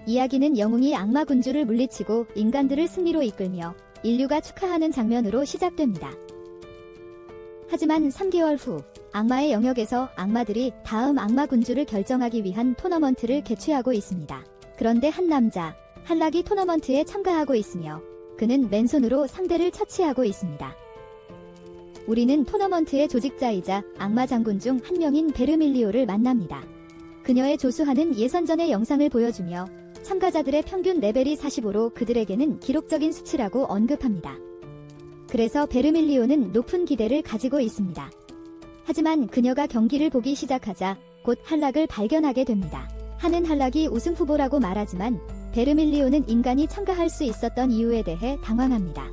이야기는 영웅이 악마 군주를 물리치고 인간들을 승리로 이끌며 인류가 축하하는 장면으로 시작됩니다. 하지만 3개월 후 악마의 영역에서 악마들이 다음 악마 군주를 결정하기 위한 토너먼트를 개최하고 있습니다. 그런데 한 남자, 한락이 토너먼트에 참가하고 있으며 그는 맨손으로 상대를 처치하고 있습니다. 우리는 토너먼트의 조직자이자 악마 장군 중 한 명인 베르밀리오를 만납니다. 그녀의 조수하는 예선전의 영상을 보여주며 참가자들의 평균 레벨이 45로 그들에게는 기록적인 수치라고 언급합니다. 그래서 베르밀리오는 높은 기대를 가지고 있습니다. 하지만 그녀가 경기를 보기 시작하자 곧 한락을 발견하게 됩니다. 하는 한락이 우승 후보라고 말하지만 베르밀리오는 인간이 참가할 수 있었던 이유에 대해 당황합니다.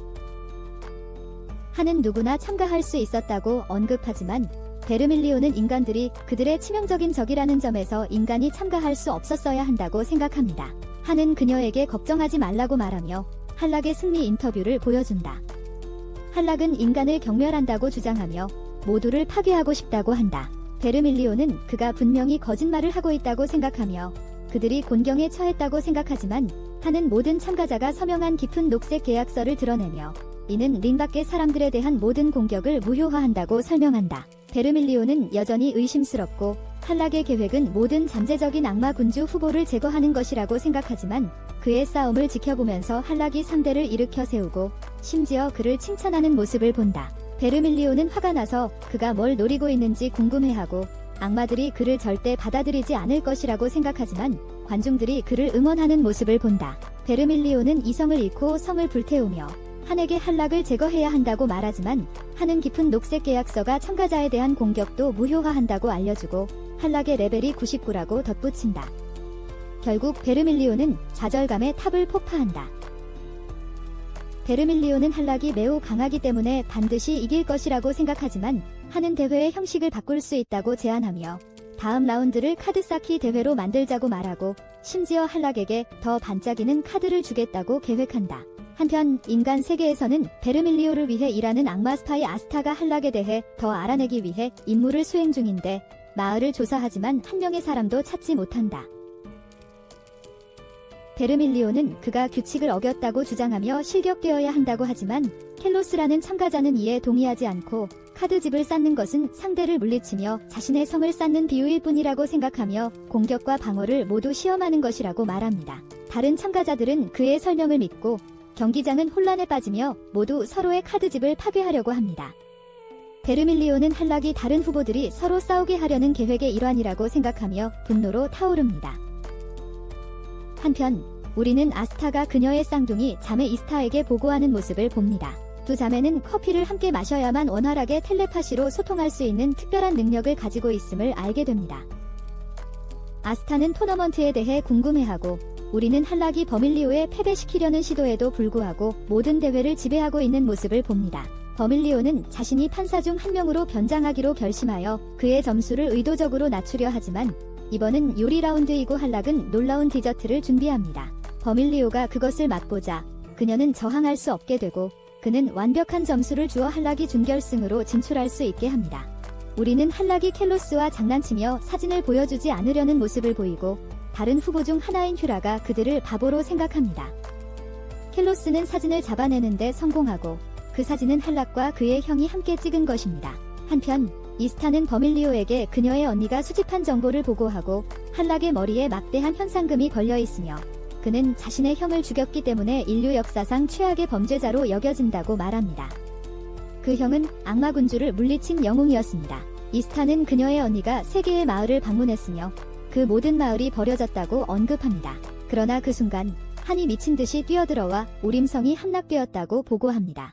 하는 누구나 참가할 수 있었다고 언급하지만 베르밀리오는 인간들이 그들의 치명적인 적이라는 점에서 인간이 참가할 수 없었어야 한다고 생각합니다. 하는 그녀에게 걱정하지 말라고 말하며 한락의 승리 인터뷰를 보여준다. 한락은 인간을 경멸한다고 주장하며 모두를 파괴하고 싶다고 한다. 베르밀리오는 그가 분명히 거짓말을 하고 있다고 생각하며 그들이 곤경에 처했다고 생각하지만 하는 모든 참가자가 서명한 깊은 녹색 계약서를 드러내며 이는 링 밖의 사람들에 대한 모든 공격을 무효화한다고 설명한다. 베르밀리오는 여전히 의심스럽고 한락의 계획은 모든 잠재적인 악마 군주 후보를 제거하는 것이라고 생각하지만 그의 싸움을 지켜보면서 한락이 상대를 일으켜 세우고 심지어 그를 칭찬하는 모습을 본다. 베르밀리오는 화가 나서 그가 뭘 노리고 있는지 궁금해하고 악마들이 그를 절대 받아들이지 않을 것이라고 생각하지만 관중들이 그를 응원하는 모습을 본다. 베르밀리오는 이성을 잃고 성을 불태우며 한에게 한락을 제거해야 한다고 말하지만 한은 깊은 녹색 계약서가 참가자에 대한 공격도 무효화한다고 알려주고 한락의 레벨이 99라고 덧붙인다. 결국 베르밀리오는 좌절감에 탑을 폭파한다. 베르밀리오는 한락이 매우 강하기 때문에 반드시 이길 것이라고 생각하지만 하는 대회의 형식을 바꿀 수 있다고 제안하며 다음 라운드를 카드 쌓기 대회로 만들자고 말하고 심지어 한락에게 더 반짝이는 카드를 주겠다고 계획한다. 한편 인간 세계에서는 베르밀리오를 위해 일하는 악마 스파이 아스타가 한락에 대해 더 알아내기 위해 임무를 수행 중인데 마을을 조사하지만 한 명의 사람도 찾지 못한다. 베르밀리오는 그가 규칙을 어겼다고 주장하며 실격되어야 한다고 하지만 켈로스라는 참가자는 이에 동의하지 않고 카드집을 쌓는 것은 상대를 물리치며 자신의 성을 쌓는 비유일 뿐이라고 생각하며 공격과 방어를 모두 시험하는 것이라고 말합니다. 다른 참가자들은 그의 설명을 믿고 경기장은 혼란에 빠지며 모두 서로의 카드집을 파괴하려고 합니다. 베르밀리오는 한락이 다른 후보들이 서로 싸우게 하려는 계획의 일환이라고 생각하며 분노로 타오릅니다. 한편 우리는 아스타가 그녀의 쌍둥이 자매 이스타에게 보고하는 모습을 봅니다. 두 자매는 커피를 함께 마셔야만 원활하게 텔레파시로 소통할 수 있는 특별한 능력을 가지고 있음을 알게 됩니다. 아스타는 토너먼트에 대해 궁금해하고 우리는 한락이 버밀리오에 패배시키려는 시도에도 불구하고 모든 대회를 지배하고 있는 모습을 봅니다. 버밀리오는 자신이 판사 중 한 명으로 변장하기로 결심하여 그의 점수를 의도적으로 낮추려 하지만 이번은 요리 라운드이고 한락은 놀라운 디저트를 준비합니다. 버밀리오가 그것을 맛보자 그녀는 저항할 수 없게 되고 그는 완벽한 점수를 주어 한락이 준결승으로 진출할 수 있게 합니다. 우리는 한락이 켈로스와 장난치며 사진을 보여주지 않으려는 모습을 보이고 다른 후보 중 하나인 휴라가 그들을 바보로 생각합니다. 켈로스는 사진을 잡아내는데 성공하고 그 사진은 한락과 그의 형이 함께 찍은 것입니다. 한편 이스타는 버밀리오에게 그녀의 언니가 수집한 정보를 보고하고 한락의 머리에 막대한 현상금이 걸려있으며 그는 자신의 형을 죽였기 때문에 인류 역사상 최악의 범죄자로 여겨진다고 말합니다. 그 형은 악마 군주를 물리친 영웅이었습니다. 이스타는 그녀의 언니가 세 개의 마을을 방문했으며 그 모든 마을이 버려졌다고 언급합니다. 그러나 그 순간 한이 미친 듯이 뛰어들어와 우림성이 함락되었다고 보고합니다.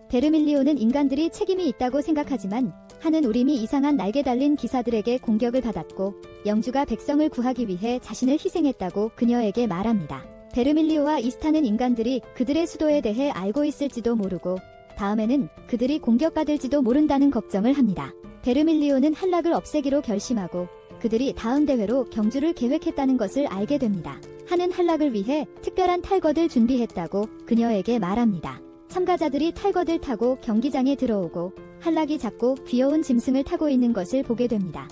베르밀리오는 인간들이 책임이 있다고 생각하지만 한은 우림이 이상한 날개 달린 기사들에게 공격을 받았고 영주가 백성을 구하기 위해 자신을 희생했다고 그녀에게 말합니다. 베르밀리오와 이스타는 인간들이 그들의 수도에 대해 알고 있을지도 모르고 다음에는 그들이 공격받을지도 모른다는 걱정을 합니다. 베르밀리오는 한락을 없애기로 결심하고 그들이 다음 대회로 경주를 계획했다는 것을 알게 됩니다. 한은 한락을 위해 특별한 탈것을 준비했다고 그녀에게 말합니다. 참가자들이 탈것을 타고 경기장에 들어오고 한락이 작고 귀여운 짐승을 타고 있는 것을 보게 됩니다.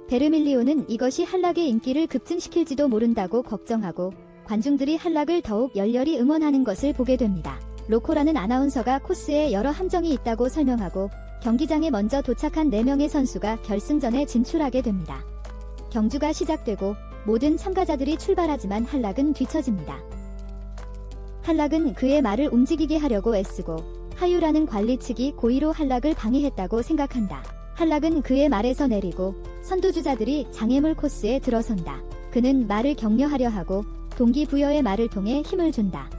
베르밀리오는 이것이 한락의 인기를 급증시킬지도 모른다고 걱정하고 관중들이 한락을 더욱 열렬히 응원하는 것을 보게 됩니다. 로코라는 아나운서가 코스에 여러 함정이 있다고 설명하고 경기장에 먼저 도착한 4명의 선수가 결승전에 진출하게 됩니다. 경주가 시작되고 모든 참가자들이 출발하지만 한락은 뒤처집니다. 한락은 그의 말을 움직이게 하려고 애쓰고 하유라는 관리 측이 고의로 한락을 방해했다고 생각한다. 한락은 그의 말에서 내리고 선두주자들이 장애물 코스에 들어선다. 그는 말을 격려하려 하고 동기부여의 말을 통해 힘을 준다.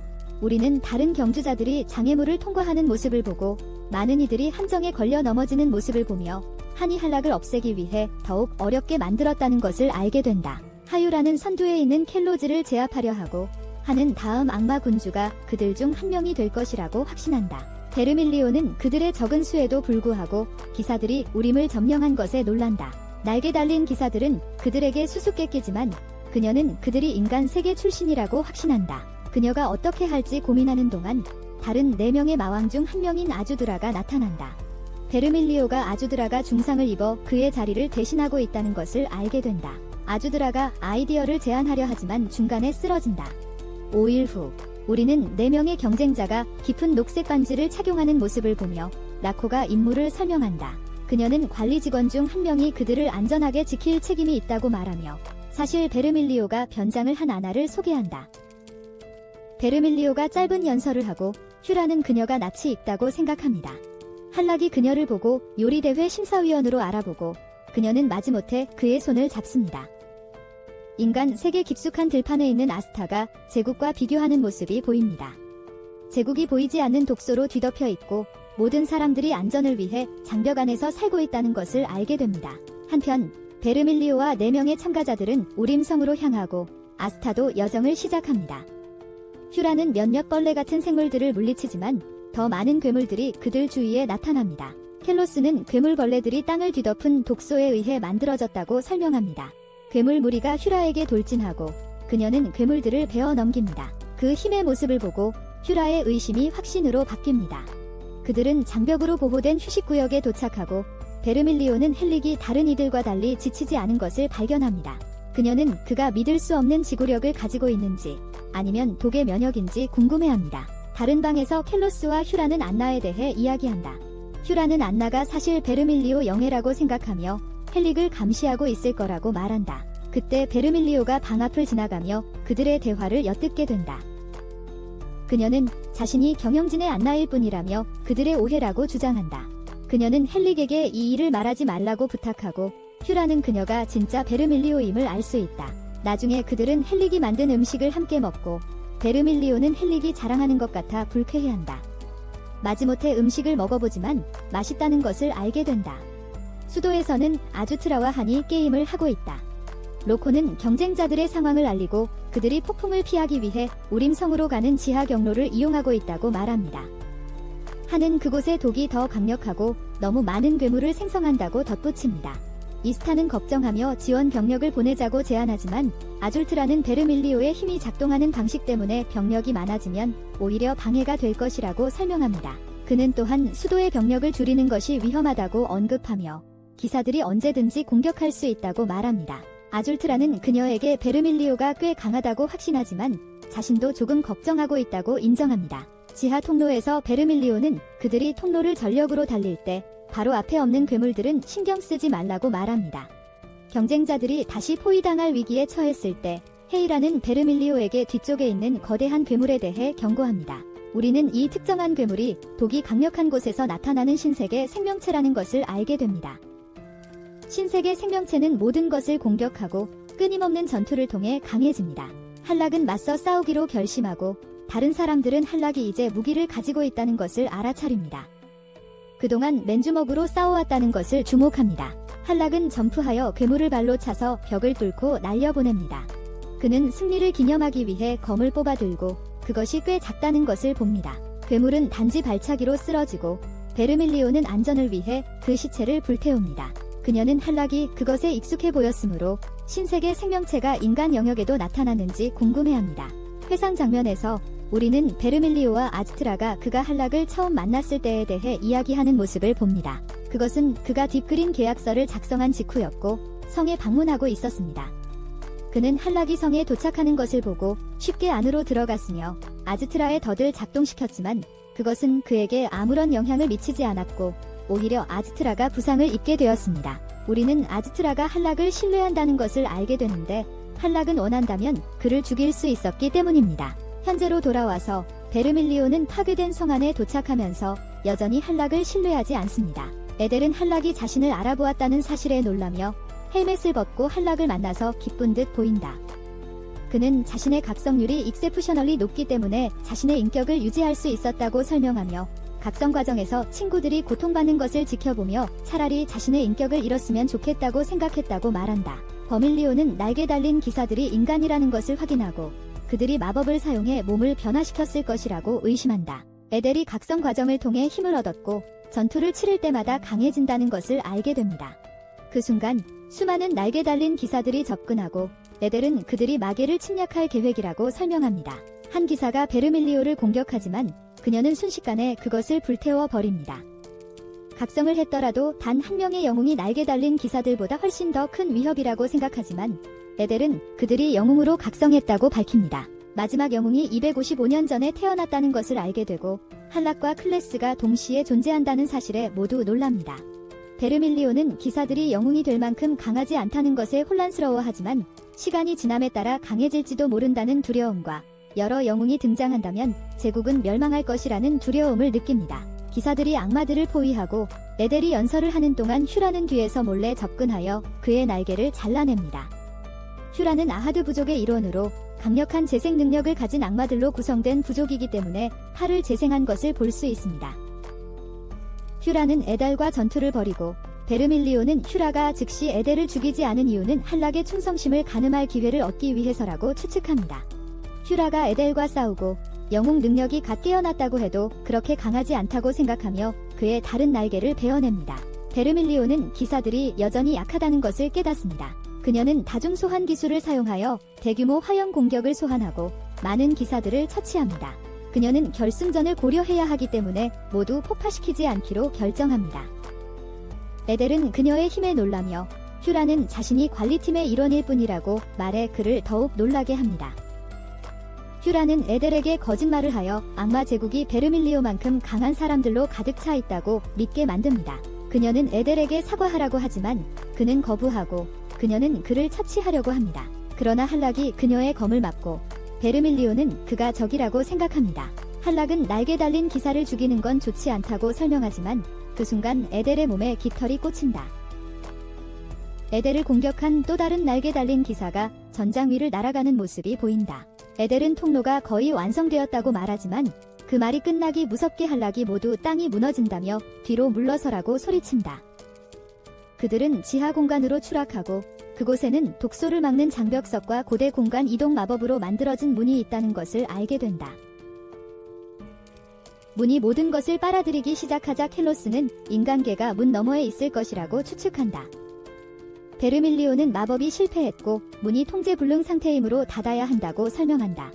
우리는 다른 경주자들이 장애물을 통과하는 모습을 보고 많은 이들이 함정에 걸려 넘어지는 모습을 보며 한이 한락을 없애기 위해 더욱 어렵게 만들었다는 것을 알게 된다. 하유라는 선두에 있는 켈로즈를 제압하려 하고 한은 다음 악마 군주가 그들 중 한 명이 될 것이라고 확신한다. 베르밀리오는 그들의 적은 수에도 불구하고 기사들이 우림을 점령한 것에 놀란다. 날개 달린 기사들은 그들에게 수수께끼지만 그녀는 그들이 인간 세계 출신이라고 확신한다. 그녀가 어떻게 할지 고민하는 동안 다른 4명의 마왕 중 한 명인 아주드라가 나타난다. 베르밀리오가 아주드라가 중상을 입어 그의 자리를 대신하고 있다는 것을 알게 된다. 아주드라가 아이디어를 제안하려 하지만 중간에 쓰러진다. 5일 후 우리는 4명의 경쟁자가 깊은 녹색 반지를 착용하는 모습을 보며 라코가 임무를 설명한다. 그녀는 관리 직원 중 한 명이 그들을 안전하게 지킬 책임이 있다고 말하며 사실 베르밀리오가 변장을 한 아나를 소개한다. 베르밀리오가 짧은 연설을 하고 휴라는 그녀가 낯이 익다고 생각합니다. 한락이 그녀를 보고 요리대회 심사위원으로 알아보고 그녀는 마지못해 그의 손을 잡습니다. 인간 세계 깊숙한 들판에 있는 아스타가 제국과 비교하는 모습이 보입니다. 제국이 보이지 않는 독소로 뒤덮여 있고 모든 사람들이 안전을 위해 장벽 안에서 살고 있다는 것을 알게 됩니다. 한편 베르밀리오와 4명의 참가자들은 우림성으로 향하고 아스타도 여정을 시작합니다. 휴라는 몇몇 벌레 같은 생물들을 물리치지만 더 많은 괴물들이 그들 주위에 나타납니다. 켈로스는 괴물벌레들이 땅을 뒤덮은 독소에 의해 만들어졌다고 설명합니다. 괴물 무리가 휴라에게 돌진하고 그녀는 괴물들을 베어 넘깁니다. 그 힘의 모습을 보고 휴라의 의심이 확신으로 바뀝니다. 그들은 장벽으로 보호된 휴식구역에 도착하고 베르밀리오는 헬릭이 다른 이들과 달리 지치지 않은 것을 발견합니다. 그녀는 그가 믿을 수 없는 지구력을 가지고 있는지 아니면 독의 면역인지 궁금해합니다. 다른 방에서 켈로스와 휴라는 안나에 대해 이야기한다. 휴라는 안나가 사실 베르밀리오 영예라고 생각하며 헬릭을 감시하고 있을 거라고 말한다. 그때 베르밀리오가 방 앞을 지나가며 그들의 대화를 엿듣게 된다. 그녀는 자신이 경영진의 안나일 뿐이라며 그들의 오해라고 주장한다. 그녀는 헬릭에게 이 일을 말하지 말라고 부탁하고 휴라는 그녀가 진짜 베르밀리오임을 알 수 있다. 나중에 그들은 헬릭이 만든 음식을 함께 먹고 베르밀리오는 헬릭이 자랑하는 것 같아 불쾌해한다. 마지못해 음식을 먹어보지만 맛있다는 것을 알게 된다. 수도에서는 아주트라와 한이 게임을 하고 있다. 로코는 경쟁자들의 상황을 알리고 그들이 폭풍을 피하기 위해 우림성으로 가는 지하 경로를 이용하고 있다고 말합니다. 한은 그곳의 독이 더 강력하고 너무 많은 괴물을 생성한다고 덧붙입니다. 이스타는 걱정하며 지원 병력을 보내자고 제안하지만 아줄트라는 베르밀리오의 힘이 작동하는 방식 때문에 병력이 많아지면 오히려 방해가 될 것이라고 설명합니다. 그는 또한 수도의 병력을 줄이는 것이 위험하다고 언급하며 기사들이 언제든지 공격할 수 있다고 말합니다. 아줄트라는 그녀에게 베르밀리오가 꽤 강하다고 확신하지만 자신도 조금 걱정하고 있다고 인정합니다. 지하 통로에서 베르밀리오는 그들이 통로를 전력으로 달릴 때 바로 앞에 없는 괴물들은 신경 쓰지 말라고 말합니다. 경쟁자들이 다시 포위당할 위기에 처했을 때 헤이라는 베르밀리오에게 뒤쪽에 있는 거대한 괴물에 대해 경고합니다. 우리는 이 특정한 괴물이 독이 강력한 곳에서 나타나는 신세계 생명체라는 것을 알게 됩니다. 신세계 생명체는 모든 것을 공격하고 끊임없는 전투를 통해 강해집니다. 한락은 맞서 싸우기로 결심하고 다른 사람들은 한락이 이제 무기를 가지고 있다는 것을 알아차립니다. 그동안 맨주먹으로 싸워왔다는 것을 주목합니다. 한락은 점프하여 괴물을 발로 차서 벽을 뚫고 날려보냅니다. 그는 승리를 기념하기 위해 검을 뽑아 들고 그것이 꽤 작다는 것을 봅니다. 괴물은 단지 발차기로 쓰러지고 베르밀리오는 안전을 위해 그 시체를 불태웁니다. 그녀는 한락이 그것에 익숙해 보였으므로 신세계 생명체가 인간 영역에도 나타나는지 궁금해합니다. 회상 장면에서 우리는 베르밀리오와 아즈트라가 그가 한락을 처음 만났을 때에 대해 이야기하는 모습을 봅니다. 그것은 그가 딥그린 계약서를 작성한 직후였고 성에 방문하고 있었습니다. 그는 한락이 성에 도착하는 것을 보고 쉽게 안으로 들어갔으며 아즈트라의 덫을 작동시켰지만 그것은 그에게 아무런 영향을 미치지 않았고 오히려 아즈트라가 부상을 입게 되었습니다. 우리는 아즈트라가 한락을 신뢰한다는 것을 알게 되는데 한락은 원한다면 그를 죽일 수 있었기 때문입니다. 현재로 돌아와서 베르밀리오는 파괴된 성 안에 도착하면서 여전히 한락을 신뢰하지 않습니다. 에델은 한락이 자신을 알아보았다는 사실에 놀라며 헬멧을 벗고 한락을 만나서 기쁜 듯 보인다. 그는 자신의 각성률이 익셉셔널리 높기 때문에 자신의 인격을 유지할 수 있었다고 설명하며 각성 과정에서 친구들이 고통받는 것을 지켜보며 차라리 자신의 인격을 잃었으면 좋겠다고 생각했다고 말한다. 버밀리오는 날개 달린 기사들이 인간이라는 것을 확인하고 그들이 마법을 사용해 몸을 변화시켰을 것이라고 의심한다. 에델이 각성 과정을 통해 힘을 얻었고 전투를 치를 때마다 강해진다는 것을 알게 됩니다. 그 순간 수많은 날개 달린 기사들이 접근하고 에델은 그들이 마계를 침략할 계획이라고 설명합니다. 한 기사가 베르밀리오를 공격하지만 그녀는 순식간에 그것을 불태워 버립니다. 각성을 했더라도 단 한 명의 영웅이 날개 달린 기사들보다 훨씬 더 큰 위협이라고 생각하지만 에델은 그들이 영웅으로 각성했다고 밝힙니다. 마지막 영웅이 255년 전에 태어났다는 것을 알게 되고 한락과 클래스가 동시에 존재한다는 사실에 모두 놀랍니다. 베르밀리오는 기사들이 영웅이 될 만큼 강하지 않다는 것에 혼란스러워하지만 시간이 지남에 따라 강해질지도 모른다는 두려움과 여러 영웅이 등장한다면 제국은 멸망할 것이라는 두려움을 느낍니다. 기사들이 악마들을 포위하고 에델이 연설을 하는 동안 휴라는 뒤에서 몰래 접근하여 그의 날개를 잘라냅니다. 휴라는 아하드 부족의 일원으로 강력한 재생 능력을 가진 악마들로 구성된 부족이기 때문에 팔을 재생한 것을 볼 수 있습니다. 휴라는 에델과 전투를 벌이고 베르밀리오는 휴라가 즉시 에델을 죽이지 않은 이유는 한락의 충성심을 가늠할 기회를 얻기 위해서라고 추측합니다. 휴라가 에델과 싸우고 영웅 능력이 갓 깨어났다고 해도 그렇게 강하지 않다고 생각하며 그의 다른 날개를 베어냅니다. 베르밀리오는 기사들이 여전히 약하다는 것을 깨닫습니다. 그녀는 다중 소환 기술을 사용하여 대규모 화형 공격을 소환하고 많은 기사들을 처치합니다. 그녀는 결승전을 고려해야 하기 때문에 모두 폭파시키지 않기로 결정합니다. 에델은 그녀의 힘에 놀라며 휴라는 자신이 관리팀의 일원일 뿐이라고 말해 그를 더욱 놀라게 합니다. 휴라는 에델에게 거짓말을 하여 악마 제국이 베르밀리오만큼 강한 사람들로 가득 차 있다고 믿게 만듭니다. 그녀는 에델에게 사과하라고 하지만 그는 거부하고 그녀는 그를 처치하려고 합니다. 그러나 한락이 그녀의 검을 막고 베르밀리오는 그가 적이라고 생각합니다. 한락은 날개 달린 기사를 죽이는 건 좋지 않다고 설명하지만 그 순간 에델의 몸에 깃털이 꽂힌다. 에델을 공격한 또 다른 날개 달린 기사가 전장 위를 날아가는 모습이 보인다. 에델은 통로가 거의 완성되었다고 말하지만 그 말이 끝나기 무섭게 한락이 모두 땅이 무너진다며 뒤로 물러서라고 소리친다. 그들은 지하 공간으로 추락하고 그곳에는 독소를 막는 장벽석과 고대 공간 이동 마법으로 만들어진 문이 있다는 것을 알게 된다. 문이 모든 것을 빨아들이기 시작하자 켈로스는 인간계가 문 너머에 있을 것이라고 추측한다. 베르밀리오는 마법이 실패했고 문이 통제 불능 상태이므로 닫아야 한다고 설명한다.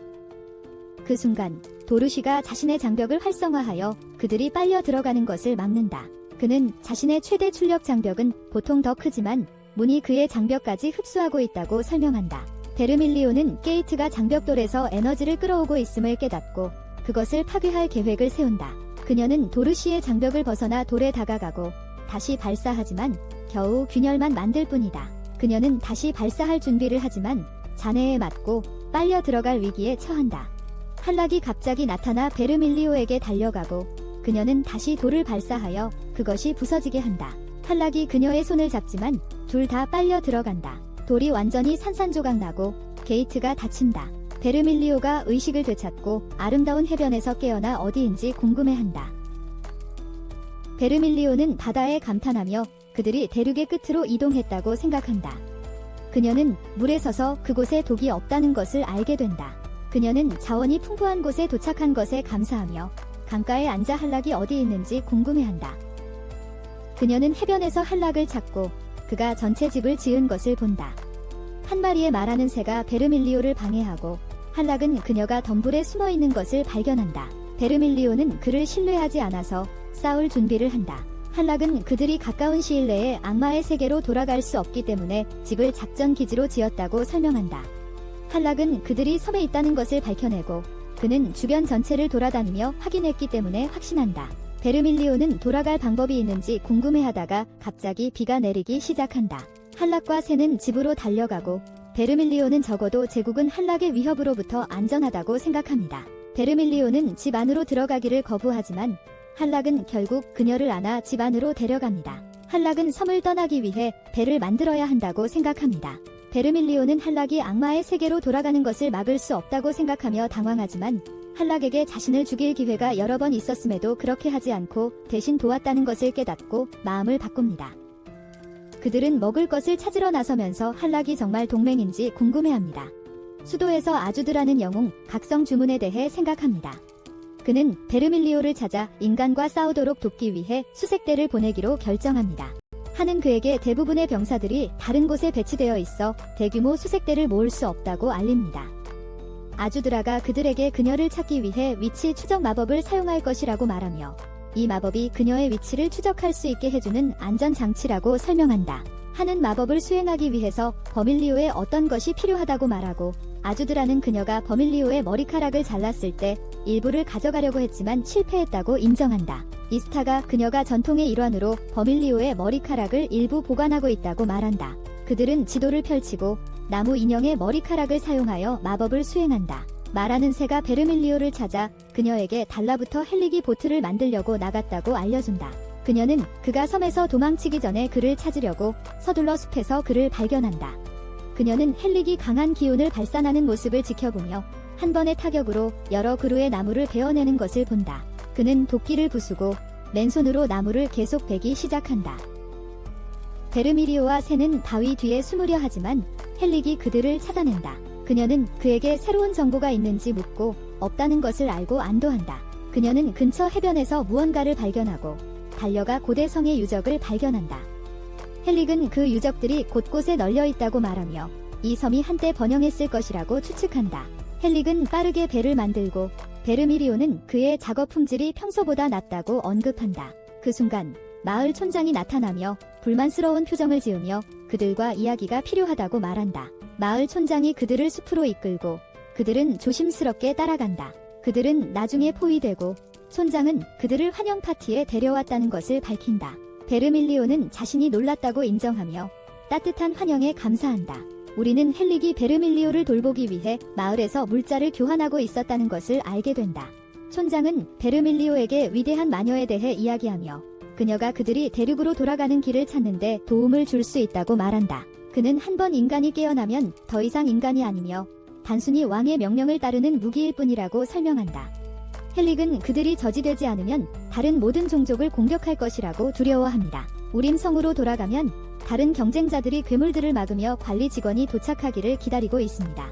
그 순간 도르시가 자신의 장벽을 활성화하여 그들이 빨려 들어가는 것을 막는다. 그는 자신의 최대 출력 장벽은 보통 더 크지만 문이 그의 장벽까지 흡수하고 있다고 설명한다. 베르밀리오는 게이트가 장벽돌에서 에너지를 끌어오고 있음을 깨닫고 그것을 파괴할 계획을 세운다. 그녀는 도르시의 장벽을 벗어나 돌에 다가가고 다시 발사하지만 겨우 균열만 만들 뿐이다. 그녀는 다시 발사할 준비를 하지만 잔해에 맞고 빨려 들어갈 위기에 처한다. 한락이 갑자기 나타나 베르밀리오에게 달려가고 그녀는 다시 돌을 발사하여 그것이 부서지게 한다. 한락이 그녀의 손을 잡지만 둘 다 빨려 들어간다. 돌이 완전히 산산조각 나고 게이트가 닫힌다. 베르밀리오가 의식을 되찾고 아름다운 해변에서 깨어나 어디인지 궁금해한다. 베르밀리오는 바다에 감탄하며 그들이 대륙의 끝으로 이동했다고 생각한다. 그녀는 물에 서서 그곳에 독이 없다는 것을 알게 된다. 그녀는 자원이 풍부한 곳에 도착한 것에 감사하며 강가에 앉아 한락이 어디 있는지 궁금해한다. 그녀는 해변에서 한락을 찾고 그가 전체 집을 지은 것을 본다. 한 마리의 말하는 새가 베르밀리오를 방해하고 한락은 그녀가 덤불에 숨어있는 것을 발견한다. 베르밀리오는 그를 신뢰하지 않아서 싸울 준비를 한다. 한락은 그들이 가까운 시일 내에 악마의 세계로 돌아갈 수 없기 때문에 집을 작전 기지로 지었다고 설명한다. 한락은 그들이 섬에 있다는 것을 밝혀내고 그는 주변 전체를 돌아다니며 확인했기 때문에 확신한다. 베르밀리오는 돌아갈 방법이 있는지 궁금해하다가 갑자기 비가 내리기 시작한다. 한락과 새는 집으로 달려가고 베르밀리오는 적어도 제국은 한락의 위협으로부터 안전하다고 생각합니다. 베르밀리오는 집 안으로 들어가기를 거부하지만 한락은 결국 그녀를 안아 집 안으로 데려갑니다. 한락은 섬을 떠나기 위해 배를 만들어야 한다고 생각합니다. 베르밀리오는 한락이 악마의 세계로 돌아가는 것을 막을 수 없다고 생각하며 당황하지만 한락에게 자신을 죽일 기회가 여러 번 있었음에도 그렇게 하지 않고 대신 도왔다는 것을 깨닫고 마음을 바꿉니다. 그들은 먹을 것을 찾으러 나서면서 한락이 정말 동맹인지 궁금해합니다. 수도에서 아주드라는 영웅 각성 주문에 대해 생각합니다. 그는 베르밀리오를 찾아 인간과 싸우도록 돕기 위해 수색대를 보내기로 결정합니다. 한은 그에게 대부분의 병사들이 다른 곳에 배치되어 있어 대규모 수색대를 모을 수 없다고 알립니다. 아주드라가 그들에게 그녀를 찾기 위해 위치 추적 마법을 사용할 것이라고 말하며 이 마법이 그녀의 위치를 추적할 수 있게 해주는 안전장치라고 설명한다. 한은 마법을 수행하기 위해서 버밀리오의 어떤 것이 필요하다고 말하고 아주드라는 그녀가 버밀리오의 머리카락을 잘랐을 때 일부를 가져가려고 했지만 실패했다고 인정한다. 이스타가 그녀가 전통의 일환으로 버밀리오의 머리카락을 일부 보관하고 있다고 말한다. 그들은 지도를 펼치고 나무 인형의 머리카락을 사용하여 마법을 수행한다. 말하는 새가 베르밀리오를 찾아 그녀에게 달라붙어 헬리기 보트를 만들려고 나갔다고 알려준다. 그녀는 그가 섬에서 도망치기 전에 그를 찾으려고 서둘러 숲에서 그를 발견한다. 그녀는 헬릭이 강한 기운을 발산하는 모습을 지켜보며 한 번의 타격으로 여러 그루의 나무를 베어내는 것을 본다. 그는 도끼를 부수고 맨손으로 나무를 계속 베기 시작한다. 베르밀리오와 새는 바위 뒤에 숨으려 하지만 헬릭이 그들을 찾아낸다. 그녀는 그에게 새로운 정보가 있는지 묻고 없다는 것을 알고 안도한다. 그녀는 근처 해변에서 무언가를 발견하고 달려가 고대 성의 유적을 발견한다. 헬릭은 그 유적들이 곳곳에 널려 있다고 말하며 이 섬이 한때 번영했을 것이라고 추측한다. 헬릭은 빠르게 배를 만들고 베르밀리오는 그의 작업 품질이 평소보다 낫다고 언급한다. 그 순간 마을 촌장이 나타나며 불만스러운 표정을 지으며 그들과 이야기가 필요하다고 말한다. 마을 촌장이 그들을 숲으로 이끌고 그들은 조심스럽게 따라간다. 그들은 나중에 포위되고 촌장은 그들을 환영 파티에 데려왔다는 것을 밝힌다. 베르밀리오는 자신이 놀랐다고 인정하며 따뜻한 환영에 감사한다. 우리는 헬릭이 베르밀리오를 돌보기 위해 마을에서 물자를 교환하고 있었다는 것을 알게 된다. 촌장은 베르밀리오에게 위대한 마녀에 대해 이야기하며 그녀가 그들이 대륙으로 돌아가는 길을 찾는데 도움을 줄 수 있다고 말한다. 그는 한 번 인간이 깨어나면 더 이상 인간이 아니며 단순히 왕의 명령을 따르는 무기일 뿐이라고 설명한다. 헬릭은 그들이 저지되지 않으면 다른 모든 종족을 공격할 것이라고 두려워합니다. 우림 성으로 돌아가면 다른 경쟁자들이 괴물들을 막으며 관리 직원이 도착하기를 기다리고 있습니다.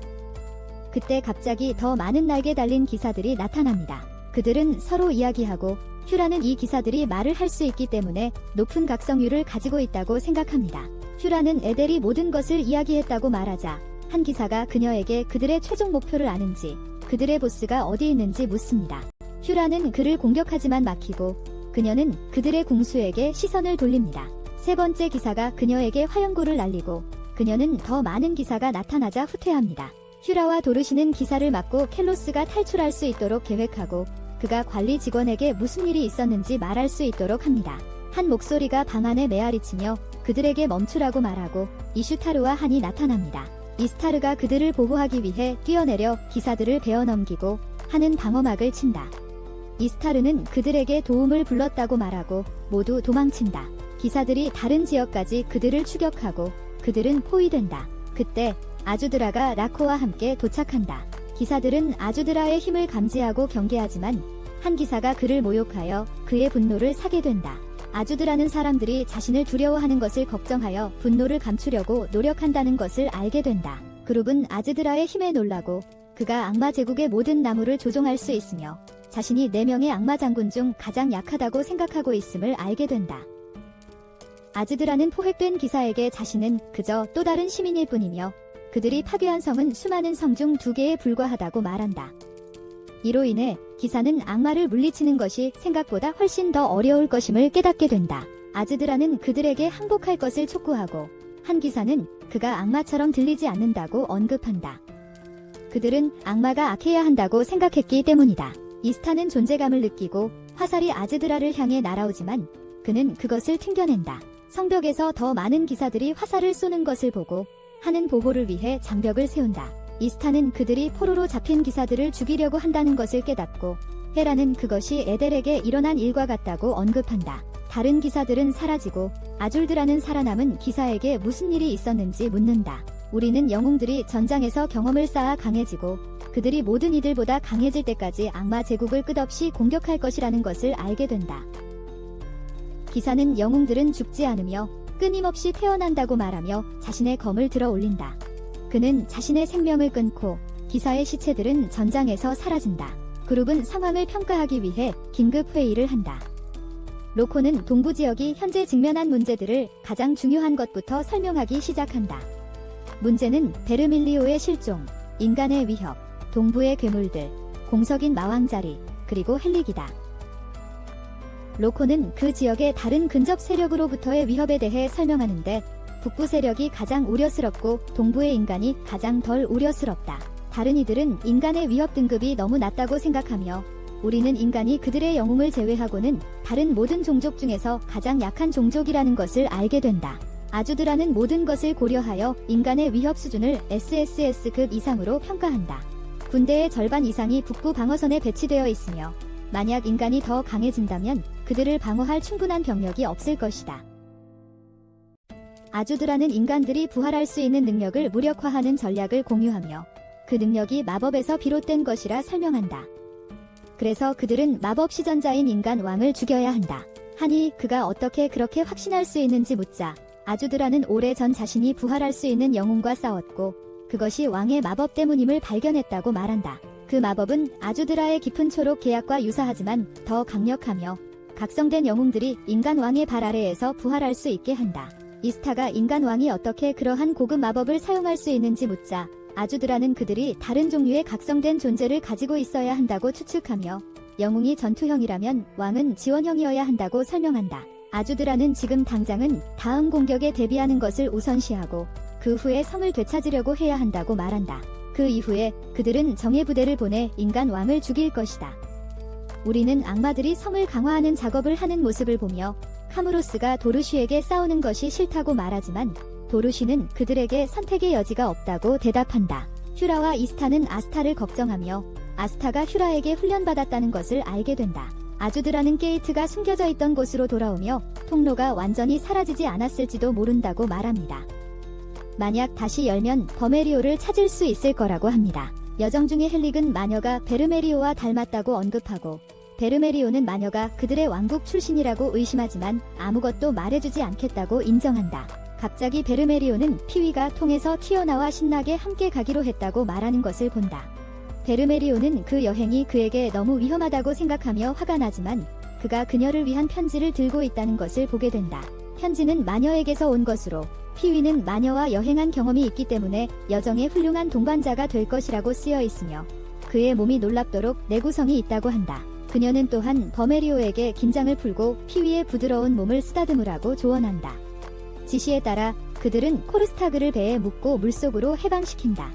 그때 갑자기 더 많은 날개 달린 기사들이 나타납니다. 그들은 서로 이야기하고 휴라는 이 기사들이 말을 할 수 있기 때문에 높은 각성률을 가지고 있다고 생각합니다. 휴라는 에델이 모든 것을 이야기했다고 말하자 한 기사가 그녀에게 그들의 최종 목표를 아는지 그들의 보스가 어디 있는지 묻습니다. 휴라는 그를 공격하지만 막히고 그녀는 그들의 궁수에게 시선을 돌립니다. 세 번째 기사가 그녀에게 화염구를 날리고 그녀는 더 많은 기사가 나타나자 후퇴합니다. 휴라와 도르시는 기사를 막고 켈로스가 탈출할 수 있도록 계획하고 그가 관리 직원에게 무슨 일이 있었는지 말할 수 있도록 합니다. 한 목소리가 방 안에 메아리치며 그들에게 멈추라고 말하고 이슈타르와 한이 나타납니다. 이스타르가 그들을 보호하기 위해 뛰어내려 기사들을 베어넘기고 한은 방어막을 친다. 이스타르는 그들에게 도움을 불렀다고 말하고 모두 도망친다. 기사들이 다른 지역까지 그들을 추격하고 그들은 포위된다. 그때 아주드라가 라코와 함께 도착한다. 기사들은 아주드라의 힘을 감지하고 경계하지만 한 기사가 그를 모욕하여 그의 분노를 사게 된다. 아주드라는 사람들이 자신을 두려워하는 것을 걱정하여 분노를 감추려고 노력한다는 것을 알게 된다. 그룹은 아주드라의 힘에 놀라고 그가 악마 제국의 모든 나무를 조종할 수 있으며 자신이 4명의 악마 장군 중 가장 약하다고 생각하고 있음을 알게 된다. 아즈드라는 포획된 기사에게 자신은 그저 또 다른 시민일 뿐이며 그들이 파괴한 성은 수많은 성 중 2개에 불과하다고 말한다. 이로 인해 기사는 악마를 물리치는 것이 생각보다 훨씬 더 어려울 것임을 깨닫게 된다. 아즈드라는 그들에게 항복할 것을 촉구하고 한 기사는 그가 악마처럼 들리지 않는다고 언급한다. 그들은 악마가 악해야 한다고 생각했기 때문이다. 이스타는 존재감을 느끼고 화살이 아즈드라를 향해 날아오지만 그는 그것을 튕겨낸다. 성벽에서 더 많은 기사들이 화살을 쏘는 것을 보고 하는 보호를 위해 장벽을 세운다. 이스타는 그들이 포로로 잡힌 기사들을 죽이려고 한다는 것을 깨닫고 헤라는 그것이 에델에게 일어난 일과 같다고 언급한다. 다른 기사들은 사라지고 아줄드라는 살아남은 기사에게 무슨 일이 있었는지 묻는다. 우리는 영웅들이 전장에서 경험을 쌓아 강해지고 그들이 모든 이들보다 강해질 때까지 악마 제국을 끝없이 공격할 것이라는 것을 알게 된다. 기사는 영웅들은 죽지 않으며 끊임없이 태어난다고 말하며 자신의 검을 들어 올린다. 그는 자신의 생명을 끊고 기사의 시체들은 전장에서 사라진다. 그룹은 상황을 평가하기 위해 긴급 회의를 한다. 로코는 동부 지역이 현재 직면한 문제들을 가장 중요한 것부터 설명하기 시작한다. 문제는 베르밀리오의 실종, 인간의 위협, 동부의 괴물들, 공석인 마왕자리, 그리고 헬릭이다. 로코는 그 지역의 다른 근접 세력으로부터의 위협에 대해 설명하는데 북부 세력이 가장 우려스럽고 동부의 인간이 가장 덜 우려스럽다. 다른 이들은 인간의 위협 등급이 너무 낮다고 생각하며 우리는 인간이 그들의 영웅을 제외하고는 다른 모든 종족 중에서 가장 약한 종족이라는 것을 알게 된다. 아주드라는 모든 것을 고려하여 인간의 위협 수준을 SSS급 이상으로 평가한다. 군대의 절반 이상이 북부 방어선에 배치되어 있으며 만약 인간이 더 강해진다면 그들을 방어할 충분한 병력이 없을 것이다. 아주드라는 인간들이 부활할 수 있는 능력을 무력화하는 전략을 공유하며 그 능력이 마법에서 비롯된 것이라 설명한다. 그래서 그들은 마법 시전자인 인간 왕을 죽여야 한다. 하니 그가 어떻게 그렇게 확신할 수 있는지 묻자 아주드라는 오래전 자신이 부활할 수 있는 영웅과 싸웠고 그것이 왕의 마법 때문임을 발견했다고 말한다. 그 마법은 아주드라의 깊은 초록 계약과 유사하지만 더 강력하며 각성된 영웅들이 인간 왕의 발 아래에서 부활할 수 있게 한다. 이스타가 인간 왕이 어떻게 그러한 고급 마법을 사용할 수 있는지 묻자 아주드라는 그들이 다른 종류의 각성된 존재를 가지고 있어야 한다고 추측하며 영웅이 전투형이라면 왕은 지원형이어야 한다고 설명한다. 아주드라는 지금 당장은 다음 공격에 대비하는 것을 우선시하고 그 후에 성을 되찾으려고 해야 한다고 말한다. 그 이후에 그들은 정예 부대를 보내 인간 왕을 죽일 것이다. 우리는 악마들이 성을 강화하는 작업을 하는 모습을 보며 카무로스가 도르쉬에게 싸우는 것이 싫다고 말하지만 도르쉬는 그들에게 선택의 여지가 없다고 대답한다. 휴라와 이스타는 아스타를 걱정하며 아스타가 휴라에게 훈련받았다는 것을 알게 된다. 아주드라는 게이트가 숨겨져 있던 곳으로 돌아오며 통로가 완전히 사라지지 않았을지도 모른다고 말합니다. 만약 다시 열면 버메리오를 찾을 수 있을 거라고 합니다. 여정 중에 헬릭은 마녀가 베르메리오와 닮았다고 언급하고 베르메리오는 마녀가 그들의 왕국 출신이라고 의심하지만 아무것도 말해주지 않겠다고 인정한다. 갑자기 베르메리오는 피위가 통에서 튀어나와 신나게 함께 가기로 했다고 말하는 것을 본다. 베르메리오는 그 여행이 그에게 너무 위험하다고 생각하며 화가 나지만 그가 그녀를 위한 편지를 들고 있다는 것을 보게 된다. 편지는 마녀에게서 온 것으로 피위는 마녀와 여행한 경험이 있기 때문에 여정의 훌륭한 동반자가 될 것이라고 쓰여 있으며 그의 몸이 놀랍도록 내구성이 있다고 한다. 그녀는 또한 버메리오에게 긴장을 풀고 피위의 부드러운 몸을 쓰다듬으라고 조언한다. 지시에 따라 그들은 코르스타그를 배에 묻고 물속으로 해방시킨다.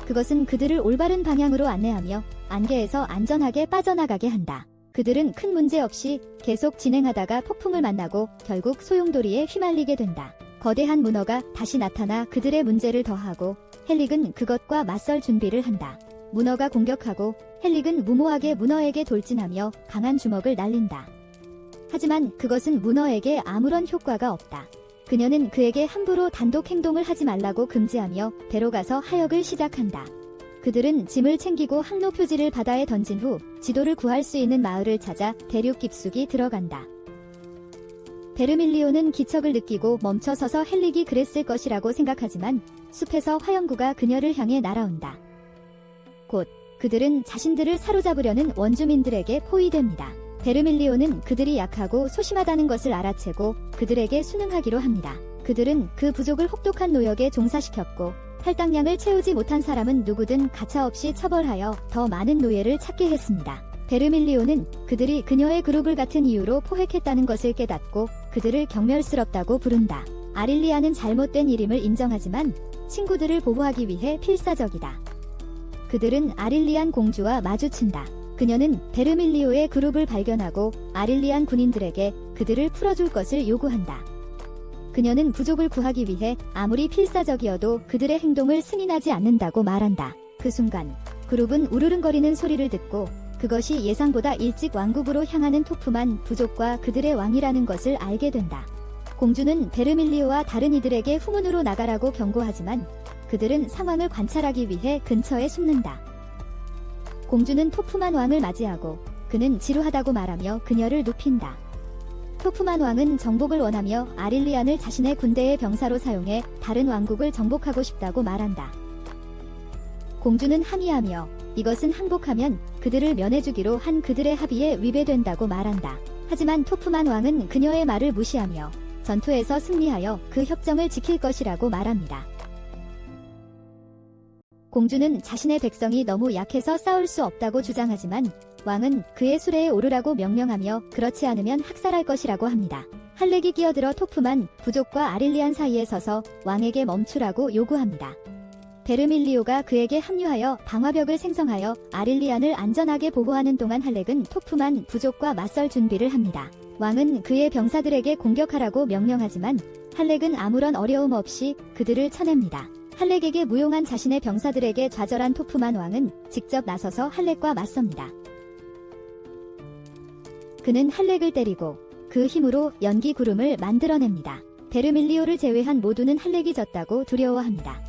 그것은 그들을 올바른 방향으로 안내하며 안개에서 안전하게 빠져나가게 한다. 그들은 큰 문제 없이 계속 진행하다가 폭풍을 만나고 결국 소용돌이에 휘말리게 된다. 거대한 문어가 다시 나타나 그들의 문제를 더하고 헬릭은 그것과 맞설 준비를 한다. 문어가 공격하고 헬릭은 무모하게 문어에게 돌진하며 강한 주먹을 날린다. 하지만 그것은 문어에게 아무런 효과가 없다. 그녀는 그에게 함부로 단독 행동을 하지 말라고 금지하며 배로 가서 하역을 시작한다. 그들은 짐을 챙기고 항로 표지를 바다에 던진 후 지도를 구할 수 있는 마을을 찾아 대륙 깊숙이 들어간다. 베르밀리오는 기척을 느끼고 멈춰서서 헬릭이 그랬을 것이라고 생각하지만 숲에서 화염구가 그녀를 향해 날아온다. 곧 그들은 자신들을 사로잡으려는 원주민들에게 포위됩니다. 베르밀리오는 그들이 약하고 소심하다는 것을 알아채고 그들에게 순응하기로 합니다. 그들은 그 부족을 혹독한 노역에 종사시켰고 할당량을 채우지 못한 사람은 누구든 가차없이 처벌하여 더 많은 노예를 찾게 했습니다. 베르밀리오는 그들이 그녀의 그룹을 같은 이유로 포획했다는 것을 깨닫고 그들을 경멸스럽다고 부른다. 아릴리아는 잘못된 일임을 인정하지만 친구들을 보호하기 위해 필사적이다. 그들은 아릴리안 공주와 마주친다. 그녀는 베르밀리오의 그룹을 발견하고 아릴리안 군인들에게 그들을 풀어줄 것을 요구한다. 그녀는 부족을 구하기 위해 아무리 필사적이어도 그들의 행동을 승인하지 않는다고 말한다. 그 순간 그룹은 우르릉거리는 소리를 듣고 그것이 예상보다 일찍 왕국으로 향하는 토프만 부족과 그들의 왕이라는 것을 알게 된다. 공주는 베르밀리오와 다른 이들에게 후문으로 나가라고 경고하지만 그들은 상황을 관찰하기 위해 근처에 숨는다. 공주는 토프만 왕을 맞이하고 그는 지루하다고 말하며 그녀를 눕힌다. 토프만 왕은 정복을 원하며 아릴리안을 자신의 군대의 병사로 사용해 다른 왕국을 정복하고 싶다고 말한다. 공주는 항의하며 이것은 항복하면 그들을 면해주기로 한 그들의 합의에 위배된다고 말한다. 하지만 토프만 왕은 그녀의 말을 무시하며 전투에서 승리하여 그 협정을 지킬 것이라고 말합니다. 공주는 자신의 백성이 너무 약해서 싸울 수 없다고 주장하지만 왕은 그의 수레에 오르라고 명령하며 그렇지 않으면 학살할 것이라고 합니다. 할렉이 끼어들어 토프만 부족과 아릴리안 사이에 서서 왕에게 멈추라고 요구합니다. 베르밀리오가 그에게 합류하여 방화벽을 생성하여 아릴리안을 안전하게 보호하는 동안 할렉은 토프만 부족과 맞설 준비를 합니다. 왕은 그의 병사들에게 공격하라고 명령하지만 할렉은 아무런 어려움 없이 그들을 쳐냅니다. 할렉에게 무용한 자신의 병사들에게 좌절한 토프만 왕은 직접 나서서 할렉과 맞섭니다. 그는 할렉을 때리고 그 힘으로 연기 구름을 만들어냅니다. 베르밀리오를 제외한 모두는 할렉이 졌다고 두려워합니다.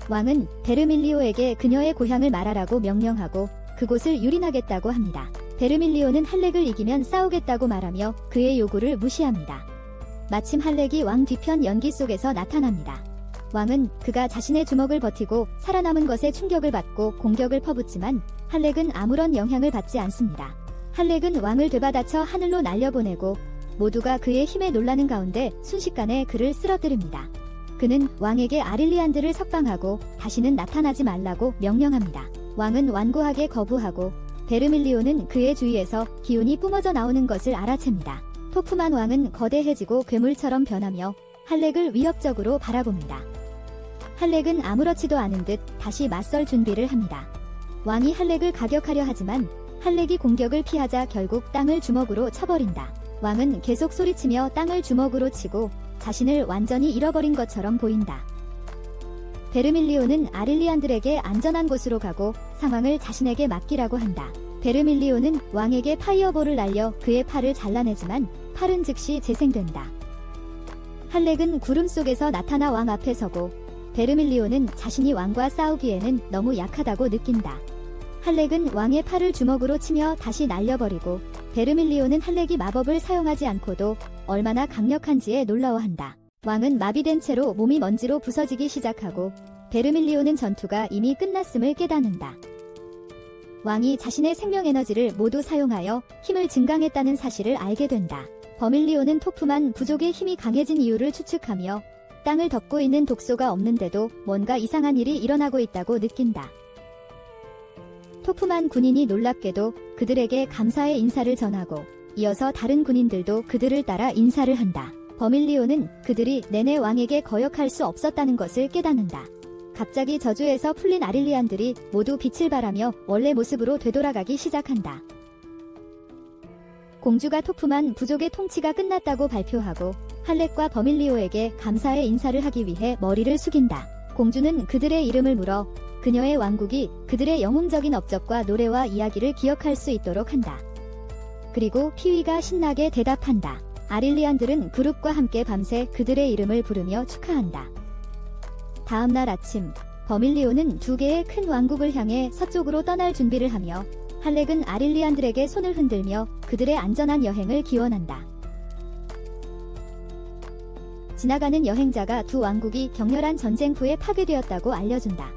왕은 베르밀리오에게 그녀의 고향을 말하라고 명령하고 그곳을 유린하겠다고 합니다. 베르밀리오는 할렉을 이기면 싸우겠다고 말하며 그의 요구를 무시합니다. 마침 할렉이 왕 뒤편 연기 속에서 나타납니다. 왕은 그가 자신의 주먹을 버티고 살아남은 것에 충격을 받고 공격을 퍼붓지만 할렉은 아무런 영향을 받지 않습니다. 할렉은 왕을 되받아쳐 하늘로 날려보내고 모두가 그의 힘에 놀라는 가운데 순식간에 그를 쓰러뜨립니다. 그는 왕에게 아릴리안들을 석방하고 다시는 나타나지 말라고 명령합니다. 왕은 완고하게 거부하고 베르밀리오는 그의 주위에서 기운이 뿜어져 나오는 것을 알아챕니다. 토프만 왕은 거대해지고 괴물처럼 변하며 할렉을 위협적으로 바라봅니다. 할렉은 아무렇지도 않은 듯 다시 맞설 준비를 합니다. 왕이 할렉을 가격하려 하지만 할렉이 공격을 피하자 결국 땅을 주먹으로 쳐버린다. 왕은 계속 소리치며 땅을 주먹으로 치고 자신을 완전히 잃어버린 것처럼 보인다. 베르밀리오는 아릴리안들에게 안전한 곳으로 가고 상황을 자신에게 맡기라고 한다. 베르밀리오는 왕에게 파이어볼을 날려 그의 팔을 잘라내지만 팔은 즉시 재생된다. 할렉은 구름 속에서 나타나 왕 앞에 서고 베르밀리오는 자신이 왕과 싸우기에는 너무 약하다고 느낀다. 할렉은 왕의 팔을 주먹으로 치며 다시 날려버리고 베르밀리오는 할렉이 마법을 사용하지 않고도 얼마나 강력한지에 놀라워한다. 왕은 마비된 채로 몸이 먼지로 부서지기 시작하고 베르밀리오는 전투가 이미 끝났음을 깨닫는다. 왕이 자신의 생명 에너지를 모두 사용하여 힘을 증강했다는 사실을 알게 된다. 버밀리오는 토프만 부족의 힘이 강해진 이유를 추측하며 땅을 덮고 있는 독소가 없는데도 뭔가 이상한 일이 일어나고 있다고 느낀다. 토프만 군인이 놀랍게도 그들에게 감사의 인사를 전하고 이어서 다른 군인들도 그들을 따라 인사를 한다. 버밀리오는 그들이 내내 왕에게 거역할 수 없었다는 것을 깨닫는다. 갑자기 저주에서 풀린 아릴리안들이 모두 빛을 발하며 원래 모습으로 되돌아가기 시작한다. 공주가 토프만 부족의 통치가 끝났다고 발표하고 할렉과 버밀리오에게 감사의 인사를 하기 위해 머리를 숙인다. 공주는 그들의 이름을 물어 그녀의 왕국이 그들의 영웅적인 업적과 노래와 이야기를 기억할 수 있도록 한다. 그리고 피위가 신나게 대답한다. 아릴리안들은 그룹과 함께 밤새 그들의 이름을 부르며 축하한다. 다음날 아침, 버밀리오는 두 개의 큰 왕국을 향해 서쪽으로 떠날 준비를 하며 할렉은 아릴리안들에게 손을 흔들며 그들의 안전한 여행을 기원한다. 지나가는 여행자가 두 왕국이 격렬한 전쟁 후에 파괴되었다고 알려준다.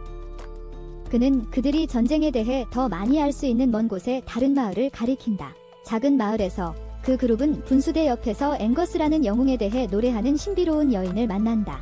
그는 그들이 전쟁에 대해 더 많이 알 수 있는 먼 곳의 다른 마을을 가리킨다. 작은 마을에서 그 그룹은 분수대 옆에서 앵거스라는 영웅에 대해 노래하는 신비로운 여인을 만난다.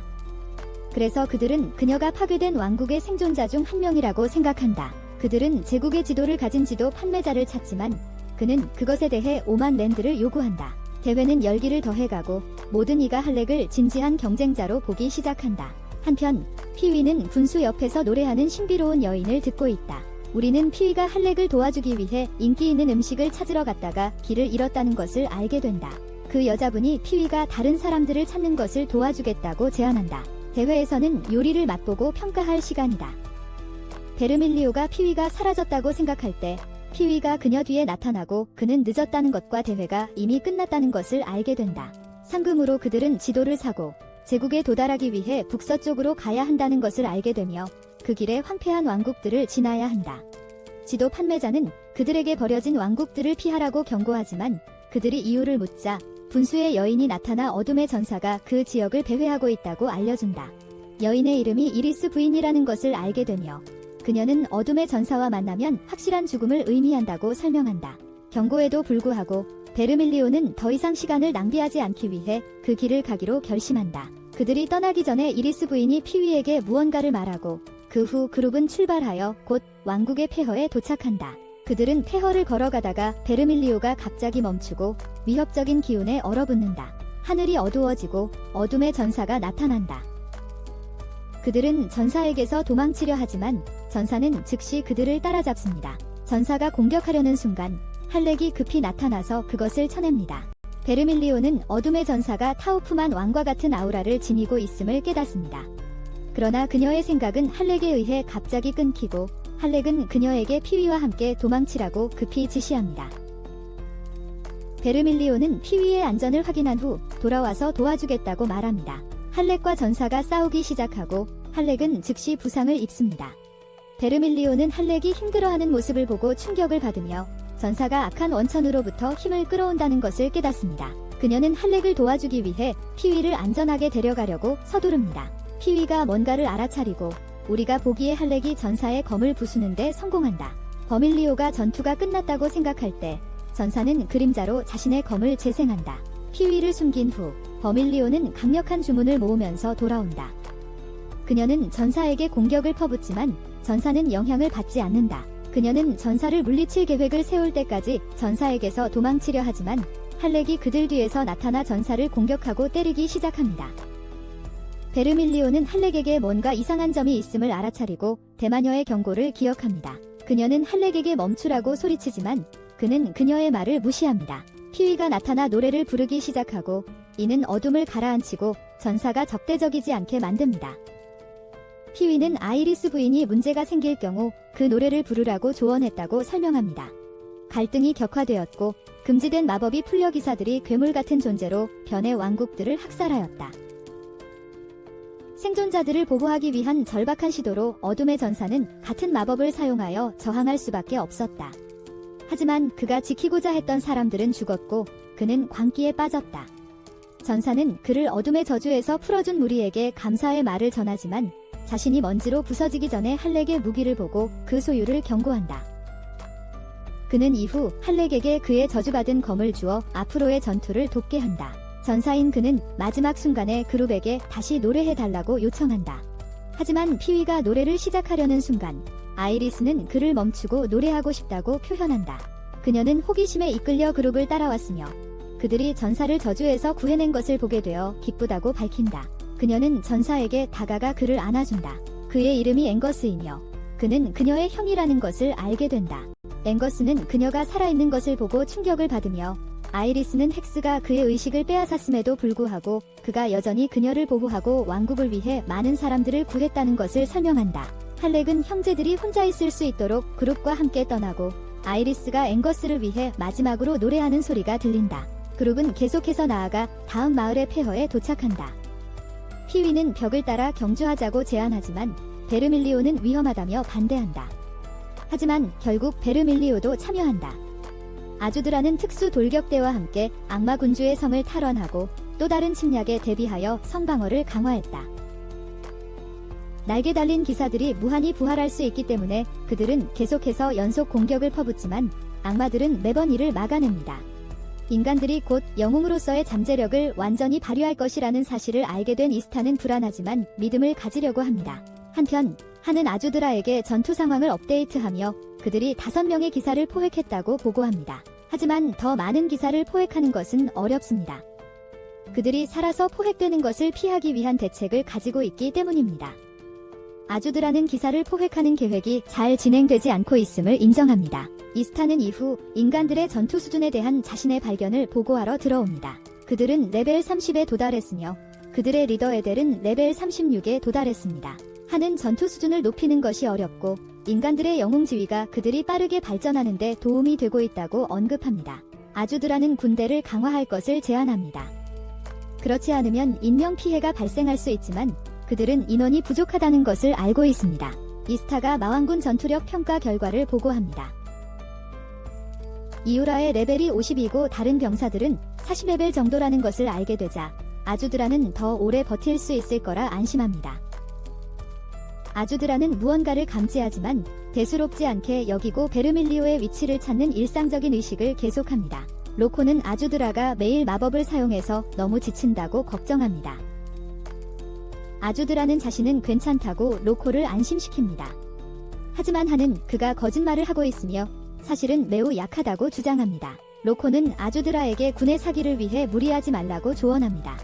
그래서 그들은 그녀가 파괴된 왕국의 생존자 중 한 명이라고 생각한다. 그들은 제국의 지도를 가진 지도 판매자를 찾지만 그는 그것에 대해 5만 랜드를 요구한다. 대회는 열기를 더해가고 모든 이가 할렉을 진지한 경쟁자로 보기 시작한다. 한편 피위는 분수 옆에서 노래하는 신비로운 여인을 듣고 있다. 우리는 피위가 할렉을 도와주기 위해 인기 있는 음식을 찾으러 갔다가 길을 잃었다는 것을 알게 된다. 그 여자분이 피위가 다른 사람들을 찾는 것을 도와주겠다고 제안한다. 대회에서는 요리를 맛보고 평가할 시간이다. 베르밀리오가 피위가 사라졌다고 생각할 때 피위가 그녀 뒤에 나타나고 그는 늦었다는 것과 대회가 이미 끝났다는 것을 알게 된다. 상금으로 그들은 지도를 사고 제국에 도달하기 위해 북서쪽으로 가야 한다는 것을 알게 되며 그 길에 황폐한 왕국들을 지나야 한다. 지도 판매자는 그들에게 버려진 왕국들을 피하라고 경고하지만 그들이 이유를 묻자 분수의 여인이 나타나 어둠의 전사가 그 지역을 배회하고 있다고 알려준다. 여인의 이름이 이리스 부인이라는 것을 알게 되며 그녀는 어둠의 전사와 만나면 확실한 죽음을 의미한다고 설명한다. 경고에도 불구하고 베르밀리오는 더 이상 시간을 낭비하지 않기 위해 그 길을 가기로 결심한다. 그들이 떠나기 전에 이리스 부인이 피위에게 무언가를 말하고 그 후 그룹은 출발하여 곧 왕국의 폐허에 도착한다. 그들은 폐허를 걸어가다가 베르밀리오가 갑자기 멈추고 위협적인 기운에 얼어붙는다. 하늘이 어두워지고 어둠의 전사가 나타난다. 그들은 전사에게서 도망치려 하지만 전사는 즉시 그들을 따라잡습니다. 전사가 공격하려는 순간 할렉이 급히 나타나서 그것을 쳐냅니다. 베르밀리오는 어둠의 전사가 타우프만 왕과 같은 아우라를 지니고 있음을 깨닫습니다. 그러나 그녀의 생각은 할렉에 의해 갑자기 끊기고 할렉은 그녀에게 피위와 함께 도망치라고 급히 지시합니다. 베르밀리오는 피위의 안전을 확인한 후 돌아와서 도와주겠다고 말합니다. 할렉과 전사가 싸우기 시작하고 할렉은 즉시 부상을 입습니다. 베르밀리오는 할렉이 힘들어하는 모습을 보고 충격을 받으며 전사가 악한 원천으로부터 힘을 끌어온다는 것을 깨닫습니다. 그녀는 할렉을 도와주기 위해 피위를 안전하게 데려가려고 서두릅니다. 피위가 뭔가를 알아차리고 우리가 보기에 할렉이 전사의 검을 부수는데 성공한다. 버밀리오가 전투가 끝났다고 생각할 때 전사는 그림자로 자신의 검을 재생한다. 피위를 숨긴 후 버밀리오는 강력한 주문을 모으면서 돌아온다. 그녀는 전사에게 공격을 퍼붓지만 전사는 영향을 받지 않는다. 그녀는 전사를 물리칠 계획을 세울 때까지 전사에게서 도망치려 하지만 할렉이 그들 뒤에서 나타나 전사를 공격하고 때리기 시작합니다. 베르밀리오는 할렉에게 뭔가 이상한 점이 있음을 알아차리고 대마녀의 경고를 기억합니다. 그녀는 할렉에게 멈추라고 소리치지만 그는 그녀의 말을 무시합니다. 피위가 나타나 노래를 부르기 시작하고 이는 어둠을 가라앉히고 전사가 적대적이지 않게 만듭니다. 피위는 아이리스 부인이 문제가 생길 경우 그 노래를 부르라고 조언했다고 설명합니다. 갈등이 격화되었고 금지된 마법이 풀려 기사들이 괴물 같은 존재로 변해 왕국들을 학살하였다. 생존자들을 보호하기 위한 절박한 시도로 어둠의 전사는 같은 마법을 사용하여 저항할 수밖에 없었다. 하지만 그가 지키고자 했던 사람들은 죽었고 그는 광기에 빠졌다. 전사는 그를 어둠의 저주에서 풀어준 무리에게 감사의 말을 전하지만 자신이 먼지로 부서지기 전에 할렉의 무기를 보고 그 소유를 경고한다. 그는 이후 할렉에게 그의 저주받은 검을 주어 앞으로의 전투를 돕게 한다. 전사인 그는 마지막 순간에 그룹에게 다시 노래해달라고 요청한다. 하지만 피위가 노래를 시작하려는 순간 아이리스는 그를 멈추고 노래하고 싶다고 표현한다. 그녀는 호기심에 이끌려 그룹을 따라왔으며 그들이 전사를 저주에서 구해낸 것을 보게 되어 기쁘다고 밝힌다. 그녀는 전사에게 다가가 그를 안아준다. 그의 이름이 앵거스이며 그는 그녀의 형이라는 것을 알게 된다. 앵거스는 그녀가 살아있는 것을 보고 충격을 받으며 아이리스는 헥스가 그의 의식을 빼앗았음에도 불구하고 그가 여전히 그녀를 보호하고 왕국을 위해 많은 사람들을 구했다는 것을 설명한다. 할렉은 형제들이 혼자 있을 수 있도록 그룹과 함께 떠나고 아이리스가 앵거스를 위해 마지막으로 노래하는 소리가 들린다. 그룹은 계속해서 나아가 다음 마을의 폐허에 도착한다. 피위는 벽을 따라 경주하자고 제안하지만 베르밀리오는 위험하다며 반대한다. 하지만 결국 베르밀리오도 참여한다. 아주드라는 특수 돌격대와 함께 악마 군주의 성을 탈환하고 또 다른 침략에 대비하여 성방어를 강화했다. 날개 달린 기사들이 무한히 부활할 수 있기 때문에 그들은 계속해서 연속 공격을 퍼붓지만 악마들은 매번 이를 막아냅니다. 인간들이 곧 영웅으로서의 잠재력을 완전히 발휘할 것이라는 사실을 알게 된 이스타는 불안하지만 믿음을 가지려고 합니다. 한편 한은 아주드라에게 전투 상황을 업데이트하며 그들이 5명의 기사를 포획했다고 보고합니다. 하지만 더 많은 기사를 포획하는 것은 어렵습니다. 그들이 살아서 포획되는 것을 피하기 위한 대책을 가지고 있기 때문입니다. 아주드라는 기사를 포획하는 계획이 잘 진행되지 않고 있음을 인정합니다. 이스타는 이후 인간들의 전투 수준에 대한 자신의 발견을 보고하러 들어옵니다. 그들은 레벨 30에 도달했으며 그들의 리더 에델은 레벨 36에 도달했습니다. 하는 전투 수준을 높이는 것이 어렵고 인간들의 영웅 지위가 그들이 빠르게 발전하는 데 도움이 되고 있다고 언급합니다. 아주드라는 군대를 강화할 것을 제안합니다. 그렇지 않으면 인명피해가 발생할 수 있지만 그들은 인원이 부족하다는 것을 알고 있습니다. 이스타가 마왕군 전투력 평가 결과를 보고합니다. 이우라의 레벨이 50이고 다른 병사들은 40레벨 정도라는 것을 알게 되자 아주드라는 더 오래 버틸 수 있을 거라 안심합니다. 아주드라는 무언가를 감지하지만 대수롭지 않게 여기고 베르밀리오의 위치를 찾는 일상적인 의식을 계속합니다. 로코는 아주드라가 매일 마법을 사용해서 너무 지친다고 걱정합니다. 아주드라는 자신은 괜찮다고 로코를 안심시킵니다. 하지만 하는 그가 거짓말을 하고 있으며 사실은 매우 약하다고 주장합니다. 로코는 아주드라에게 군의 사기를 위해 무리하지 말라고 조언합니다.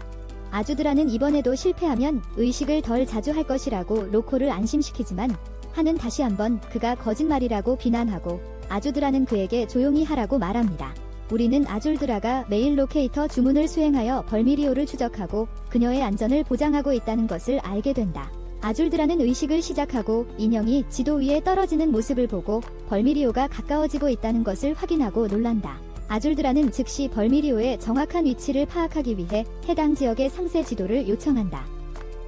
아주드라는 이번에도 실패하면 의식을 덜 자주 할 것이라고 로코를 안심시키지만 하는 다시 한번 그가 거짓말이라고 비난하고 아주드라는 그에게 조용히 하라고 말합니다. 우리는 아줄드라가 매일 로케이터 주문을 수행하여 벌미리오를 추적하고 그녀의 안전을 보장하고 있다는 것을 알게 된다. 아줄드라는 의식을 시작하고 인형이 지도 위에 떨어지는 모습을 보고 벌미리오가 가까워지고 있다는 것을 확인하고 놀란다. 아줄드라는 즉시 벌미리오의 정확한 위치를 파악하기 위해 해당 지역의 상세 지도를 요청한다.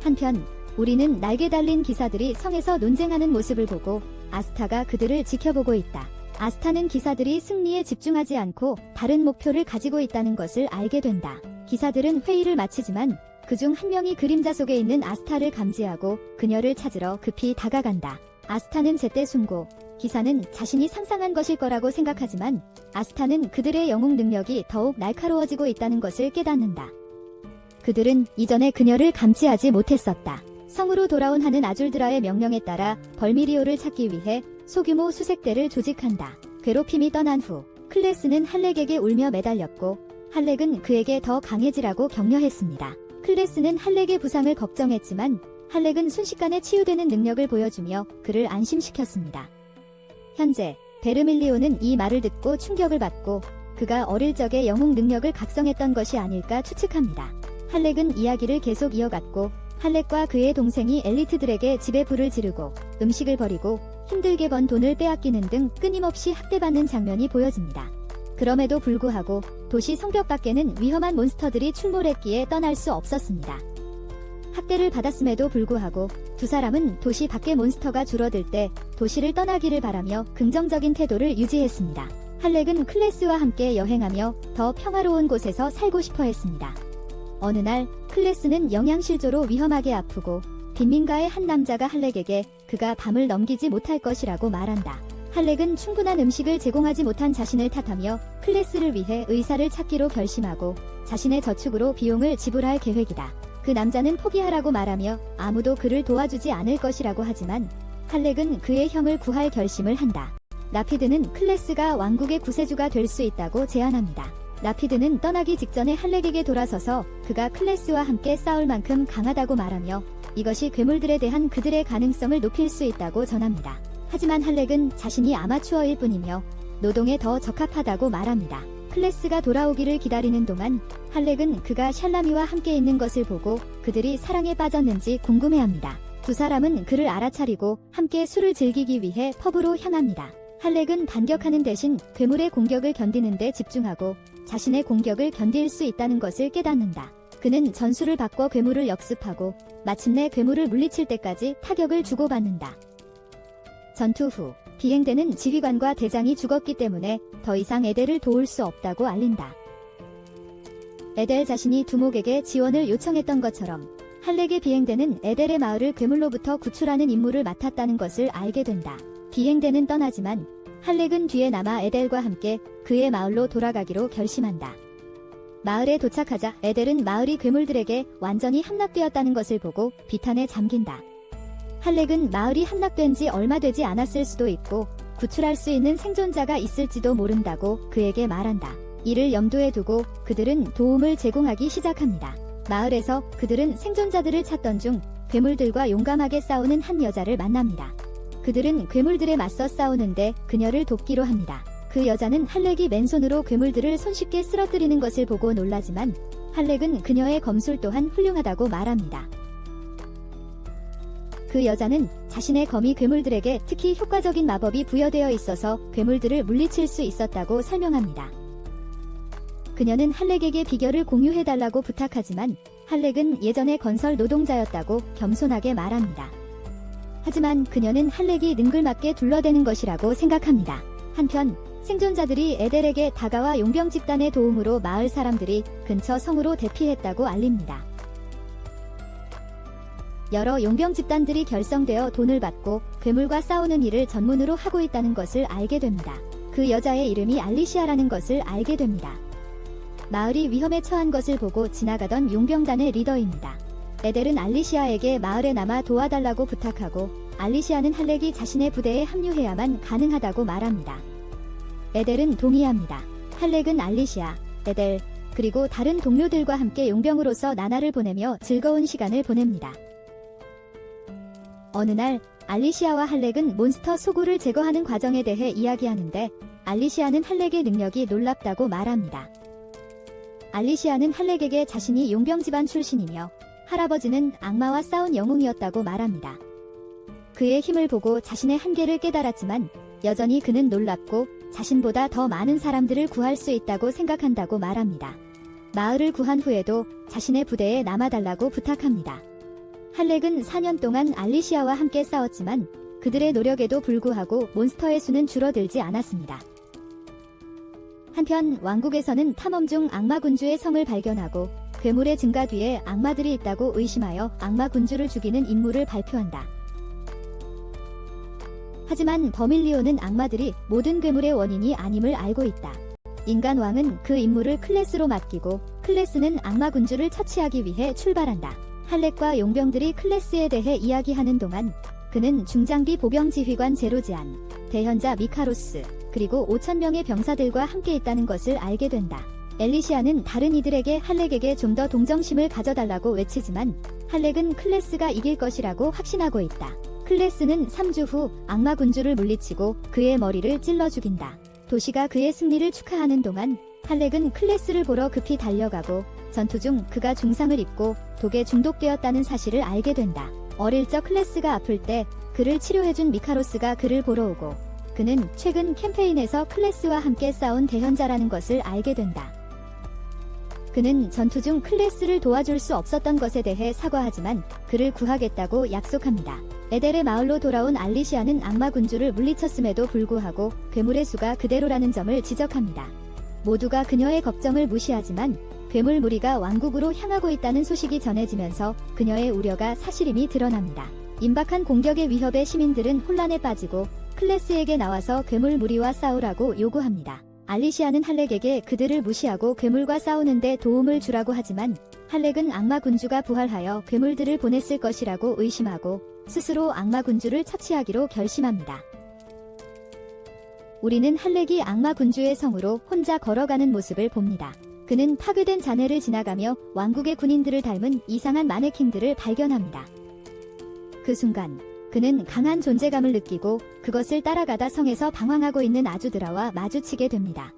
한편 우리는 날개 달린 기사들이 성에서 논쟁하는 모습을 보고 아스타가 그들을 지켜보고 있다. 아스타는 기사들이 승리에 집중하지 않고 다른 목표를 가지고 있다는 것을 알게 된다. 기사들은 회의를 마치지만 그중 한 명이 그림자 속에 있는 아스타를 감지하고 그녀를 찾으러 급히 다가간다. 아스타는 제때 숨고 기사는 자신이 상상한 것일 거라고 생각하지만 아스타는 그들의 영웅 능력이 더욱 날카로워지고 있다는 것을 깨닫는다. 그들은 이전에 그녀를 감지하지 못했었다. 성으로 돌아온 하는 아줄드라의 명령에 따라 벌미리오를 찾기 위해 소규모 수색대를 조직한다. 괴롭힘이 떠난 후 클레스는 할렉에게 울며 매달렸고 할렉은 그에게 더 강해지라고 격려했습니다. 클레스는 할렉의 부상을 걱정했지만 할렉은 순식간에 치유되는 능력을 보여주며 그를 안심시켰습니다. 현재 베르밀리오는 이 말을 듣고 충격을 받고 그가 어릴 적에 영웅 능력을 각성했던 것이 아닐까 추측합니다. 할렉은 이야기를 계속 이어갔고 할렉과 그의 동생이 엘리트들에게 집에 불을 지르고 음식을 버리고 힘들게 번 돈을 빼앗기는 등 끊임없이 학대받는 장면이 보여집니다. 그럼에도 불구하고 도시 성벽 밖에는 위험한 몬스터들이 출몰했기에 떠날 수 없었습니다. 학대를 받았음에도 불구하고 두 사람은 도시 밖의 몬스터가 줄어들 때 도시를 떠나기를 바라며 긍정적인 태도를 유지했습니다. 할렉은 클레스와 함께 여행하며 더 평화로운 곳에서 살고 싶어 했습니다. 어느 날 클레스는 영양실조로 위험하게 아프고 빈민가의 한 남자가 할렉에게 그가 밤을 넘기지 못할 것이라고 말한다. 할렉은 충분한 음식을 제공하지 못한 자신을 탓하며 클레스를 위해 의사를 찾기로 결심하고 자신의 저축으로 비용을 지불할 계획이다. 그 남자는 포기하라고 말하며 아무도 그를 도와주지 않을 것이라고 하지만 할렉은 그의 형을 구할 결심을 한다. 라피드는 클레스가 왕국의 구세주가 될 수 있다고 제안합니다. 라피드는 떠나기 직전에 할렉에게 돌아서서 그가 클레스와 함께 싸울 만큼 강하다고 말하며 이것이 괴물들에 대한 그들의 가능성을 높일 수 있다고 전합니다. 하지만 할렉은 자신이 아마추어일 뿐이며 노동에 더 적합하다고 말합니다. 클레스가 돌아오기를 기다리는 동안 할렉은 그가 샬라미와 함께 있는 것을 보고 그들이 사랑에 빠졌는지 궁금해합니다. 두 사람은 그를 알아차리고 함께 술을 즐기기 위해 펍으로 향합니다. 할렉은 반격하는 대신 괴물의 공격을 견디는 데 집중하고 자신의 공격을 견딜 수 있다는 것을 깨닫는다. 그는 전술을 바꿔 괴물을 역습하고 마침내 괴물을 물리칠 때까지 타격을 주고받는다. 전투 후 비행대는 지휘관과 대장이 죽었기 때문에 더 이상 에델을 도울 수 없다고 알린다. 에델 자신이 두목에게 지원을 요청했던 것처럼 할렉의 비행대는 에델의 마을을 괴물로부터 구출하는 임무를 맡았다는 것을 알게 된다. 비행대는 떠나지만 할렉은 뒤에 남아 에델과 함께 그의 마을로 돌아가기로 결심한다. 마을에 도착하자 에델은 마을이 괴물들에게 완전히 함락되었다는 것을 보고 비탄에 잠긴다. 할렉은 마을이 함락된 지 얼마 되지 않았을 수도 있고 구출할 수 있는 생존자가 있을지도 모른다고 그에게 말한다. 이를 염두에 두고 그들은 도움을 제공하기 시작합니다. 마을에서 그들은 생존자들을 찾던 중 괴물들과 용감하게 싸우는 한 여자를 만납니다. 그들은 괴물들에 맞서 싸우는데 그녀를 돕기로 합니다. 그 여자는 할렉이 맨손으로 괴물들을 손쉽게 쓰러뜨리는 것을 보고 놀라지만 할렉은 그녀의 검술 또한 훌륭하다고 말합니다. 그 여자는 자신의 검이 괴물들에게 특히 효과적인 마법이 부여되어 있어서 괴물들을 물리칠 수 있었다고 설명합니다. 그녀는 할렉에게 비결을 공유해달라고 부탁하지만 할렉은 예전에 건설 노동자였다고 겸손하게 말합니다. 하지만 그녀는 할렉이 능글맞게 둘러대는 것이라고 생각합니다. 한편 생존자들이 에델에게 다가와 용병 집단의 도움으로 마을 사람들이 근처 성으로 대피했다고 알립니다. 여러 용병 집단들이 결성되어 돈을 받고 괴물과 싸우는 일을 전문으로 하고 있다는 것을 알게 됩니다. 그 여자의 이름이 알리시아라는 것을 알게 됩니다. 마을이 위험에 처한 것을 보고 지나가던 용병단의 리더입니다. 에델은 알리시아에게 마을에 남아 도와달라고 부탁하고 알리시아는 할렉이 자신의 부대에 합류해야만 가능하다고 말합니다. 에델은 동의합니다. 할렉은 알리시아, 에델, 그리고 다른 동료들과 함께 용병으로서 나날을 보내며 즐거운 시간을 보냅니다. 어느 날 알리시아와 할렉은 몬스터 소굴을 제거하는 과정에 대해 이야기하는데 알리시아는 할렉의 능력이 놀랍다고 말합니다. 알리시아는 할렉에게 자신이 용병 집안 출신이며 할아버지는 악마와 싸운 영웅이었다고 말합니다. 그의 힘을 보고 자신의 한계를 깨달았지만 여전히 그는 놀랍고 자신보다 더 많은 사람들을 구할 수 있다고 생각한다고 말합니다. 마을을 구한 후에도 자신의 부대에 남아달라고 부탁합니다. 할렉은 4년 동안 알리시아와 함께 싸웠지만 그들의 노력에도 불구하고 몬스터의 수는 줄어들지 않았습니다. 한편 왕국에서는 탐험 중 악마 군주의 성을 발견하고 괴물의 증가 뒤에 악마들이 있다고 의심하여 악마 군주를 죽이는 임무를 발표한다. 하지만 버밀리오는 악마들이 모든 괴물의 원인이 아님을 알고 있다. 인간 왕은 그 임무를 클래스로 맡기고 클래스는 악마 군주를 처치하기 위해 출발한다. 할렉과 용병들이 클래스에 대해 이야기하는 동안 그는 중장비 보병 지휘관 제로지안, 대현자 미카로스, 그리고 5,000명의 병사들과 함께 있다는 것을 알게 된다. 엘리시아는 다른 이들에게 할렉에게 좀 더 동정심을 가져달라고 외치지만 할렉은 클래스가 이길 것이라고 확신하고 있다. 클래스는 3주 후 악마 군주를 물리치고 그의 머리를 찔러 죽인다. 도시가 그의 승리를 축하하는 동안 할렉은 클래스를 보러 급히 달려가고 전투 중 그가 중상을 입고 독에 중독되었다는 사실을 알게 된다. 어릴 적 클래스가 아플 때 그를 치료해준 미카로스가 그를 보러 오고 그는 최근 캠페인에서 클래스와 함께 싸운 대현자라는 것을 알게 된다. 그는 전투 중 클래스를 도와줄 수 없었던 것에 대해 사과하지만 그를 구하겠다고 약속합니다. 에델의 마을로 돌아온 알리시아는 악마 군주를 물리쳤음에도 불구하고 괴물의 수가 그대로라는 점을 지적합니다. 모두가 그녀의 걱정을 무시하지만 괴물 무리가 왕국으로 향하고 있다는 소식이 전해지면서 그녀의 우려가 사실임이 드러납니다. 임박한 공격의 위협에 시민들은 혼란에 빠지고 클래스에게 나와서 괴물 무리와 싸우라고 요구합니다. 알리시아는 할렉에게 그들을 무시하고 괴물과 싸우는데 도움을 주라고 하지만 할렉은 악마 군주가 부활하여 괴물들을 보냈을 것이라고 의심하고 스스로 악마 군주를 처치하기로 결심합니다. 우리는 할렉이 악마 군주의 성으로 혼자 걸어가는 모습을 봅니다. 그는 파괴된 잔해를 지나가며 왕국의 군인들을 닮은 이상한 마네킹들을 발견합니다. 그 순간 그는 강한 존재감을 느끼고 그것을 따라가다 성에서 방황하고 있는 아주드라와 마주치게 됩니다.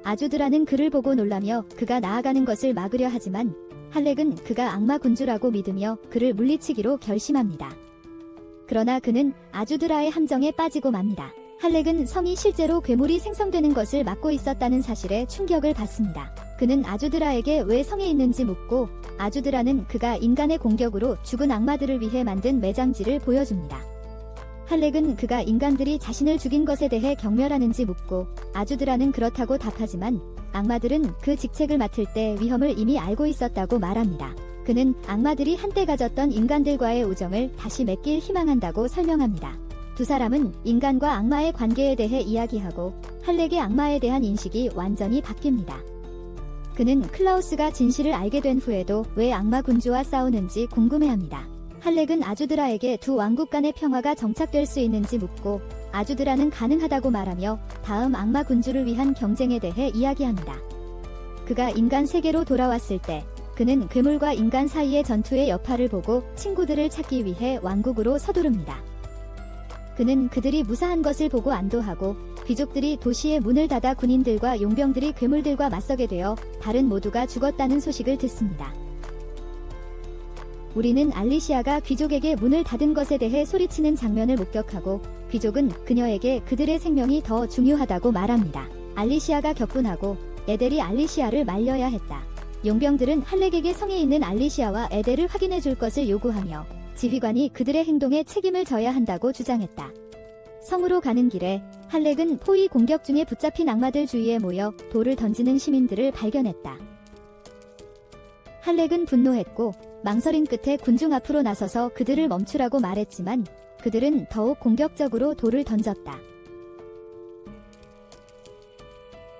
아주드라는 그를 보고 놀라며 그가 나아가는 것을 막으려 하지만 할렉은 그가 악마 군주라고 믿으며 그를 물리치기로 결심합니다. 그러나 그는 아주드라의 함정에 빠지고 맙니다. 할렉은 성이 실제로 괴물이 생성되는 것을 막고 있었다는 사실에 충격을 받습니다. 그는 아주드라에게 왜 성에 있는지 묻고 아주드라는 그가 인간의 공격으로 죽은 악마들을 위해 만든 매장지를 보여줍니다. 할렉은 그가 인간들이 자신을 죽인 것에 대해 경멸하는지 묻고 아주드라는 그렇다고 답하지만 악마들은 그 직책을 맡을 때 위험을 이미 알고 있었다고 말합니다. 그는 악마들이 한때 가졌던 인간들과의 우정을 다시 맺길 희망한다고 설명합니다. 두 사람은 인간과 악마의 관계에 대해 이야기하고 할렉의 악마에 대한 인식이 완전히 바뀝니다. 그는 클라우스가 진실을 알게 된 후에도 왜 악마 군주와 싸우는지 궁금해합니다. 할렉은 아주드라에게 두 왕국 간의 평화가 정착될 수 있는지 묻고 아주드라는 가능하다고 말하며 다음 악마 군주를 위한 경쟁에 대해 이야기합니다. 그가 인간 세계로 돌아왔을 때 그는 괴물과 인간 사이의 전투의 여파를 보고 친구들을 찾기 위해 왕국으로 서두릅니다. 그는 그들이 무사한 것을 보고 안도하고 귀족들이 도시의 문을 닫아 군인들과 용병들이 괴물들과 맞서게 되어 다른 모두가 죽었다는 소식을 듣습니다. 우리는 알리시아가 귀족에게 문을 닫은 것에 대해 소리치는 장면을 목격하고 귀족은 그녀에게 그들의 생명이 더 중요하다고 말합니다. 알리시아가 격분하고 에델이 알리시아를 말려야 했다. 용병들은 할렉에게 성에 있는 알리시아와 에델을 확인해 줄 것을 요구하며 지휘관이 그들의 행동에 책임을 져야 한다고 주장했다. 성으로 가는 길에 할렉은 포위 공격 중에 붙잡힌 악마들 주위에 모여 돌을 던지는 시민들을 발견했다. 할렉은 분노했고 망설인 끝에 군중 앞으로 나서서 그들을 멈추라고 말했지만 그들은 더욱 공격적으로 돌을 던졌다.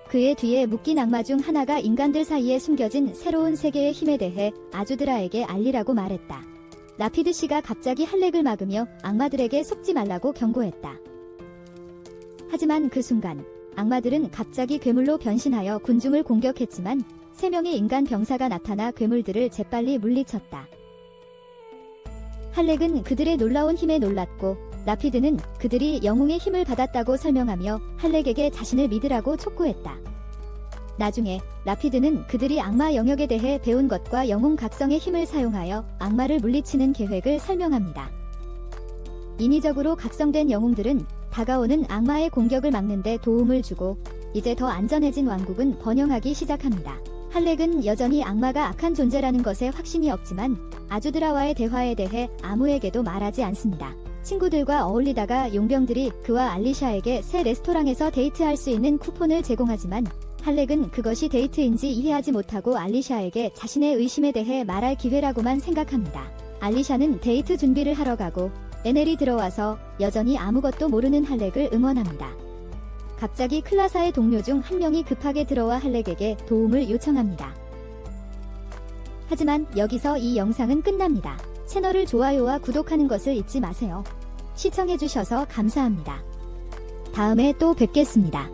그의 뒤에 묶인 악마 중 하나가 인간들 사이에 숨겨진 새로운 세계의 힘에 대해 아주드라에게 알리라고 말했다. 라피드 씨가 갑자기 할렉을 막으며 악마들에게 속지 말라고 경고했다. 하지만 그 순간 악마들은 갑자기 괴물로 변신하여 군중을 공격했지만 3명의 인간 병사가 나타나 괴물들을 재빨리 물리쳤다. 할렉은 그들의 놀라운 힘에 놀랐고 라피드는 그들이 영웅의 힘을 받았다고 설명하며 할렉에게 자신을 믿으라고 촉구했다. 나중에 라피드는 그들이 악마 영역에 대해 배운 것과 영웅 각성의 힘을 사용하여 악마를 물리치는 계획을 설명합니다. 인위적으로 각성된 영웅들은 다가오는 악마의 공격을 막는 데 도움을 주고 이제 더 안전해진 왕국은 번영하기 시작합니다. 할렉은 여전히 악마가 악한 존재라는 것에 확신이 없지만 아주드라와의 대화에 대해 아무에게도 말하지 않습니다. 친구들과 어울리다가 용병들이 그와 알리샤에게 새 레스토랑에서 데이트할 수 있는 쿠폰을 제공하지만 할렉은 그것이 데이트인지 이해하지 못하고 알리샤에게 자신의 의심에 대해 말할 기회라고만 생각합니다. 알리샤는 데이트 준비를 하러 가고 에넬이 들어와서 여전히 아무것도 모르는 할렉을 응원합니다. 갑자기 클라사의 동료 중 한 명이 급하게 들어와 할렉에게 도움을 요청합니다. 하지만 여기서 이 영상은 끝납니다. 채널을 좋아요와 구독하는 것을 잊지 마세요. 시청해주셔서 감사합니다. 다음에 또 뵙겠습니다.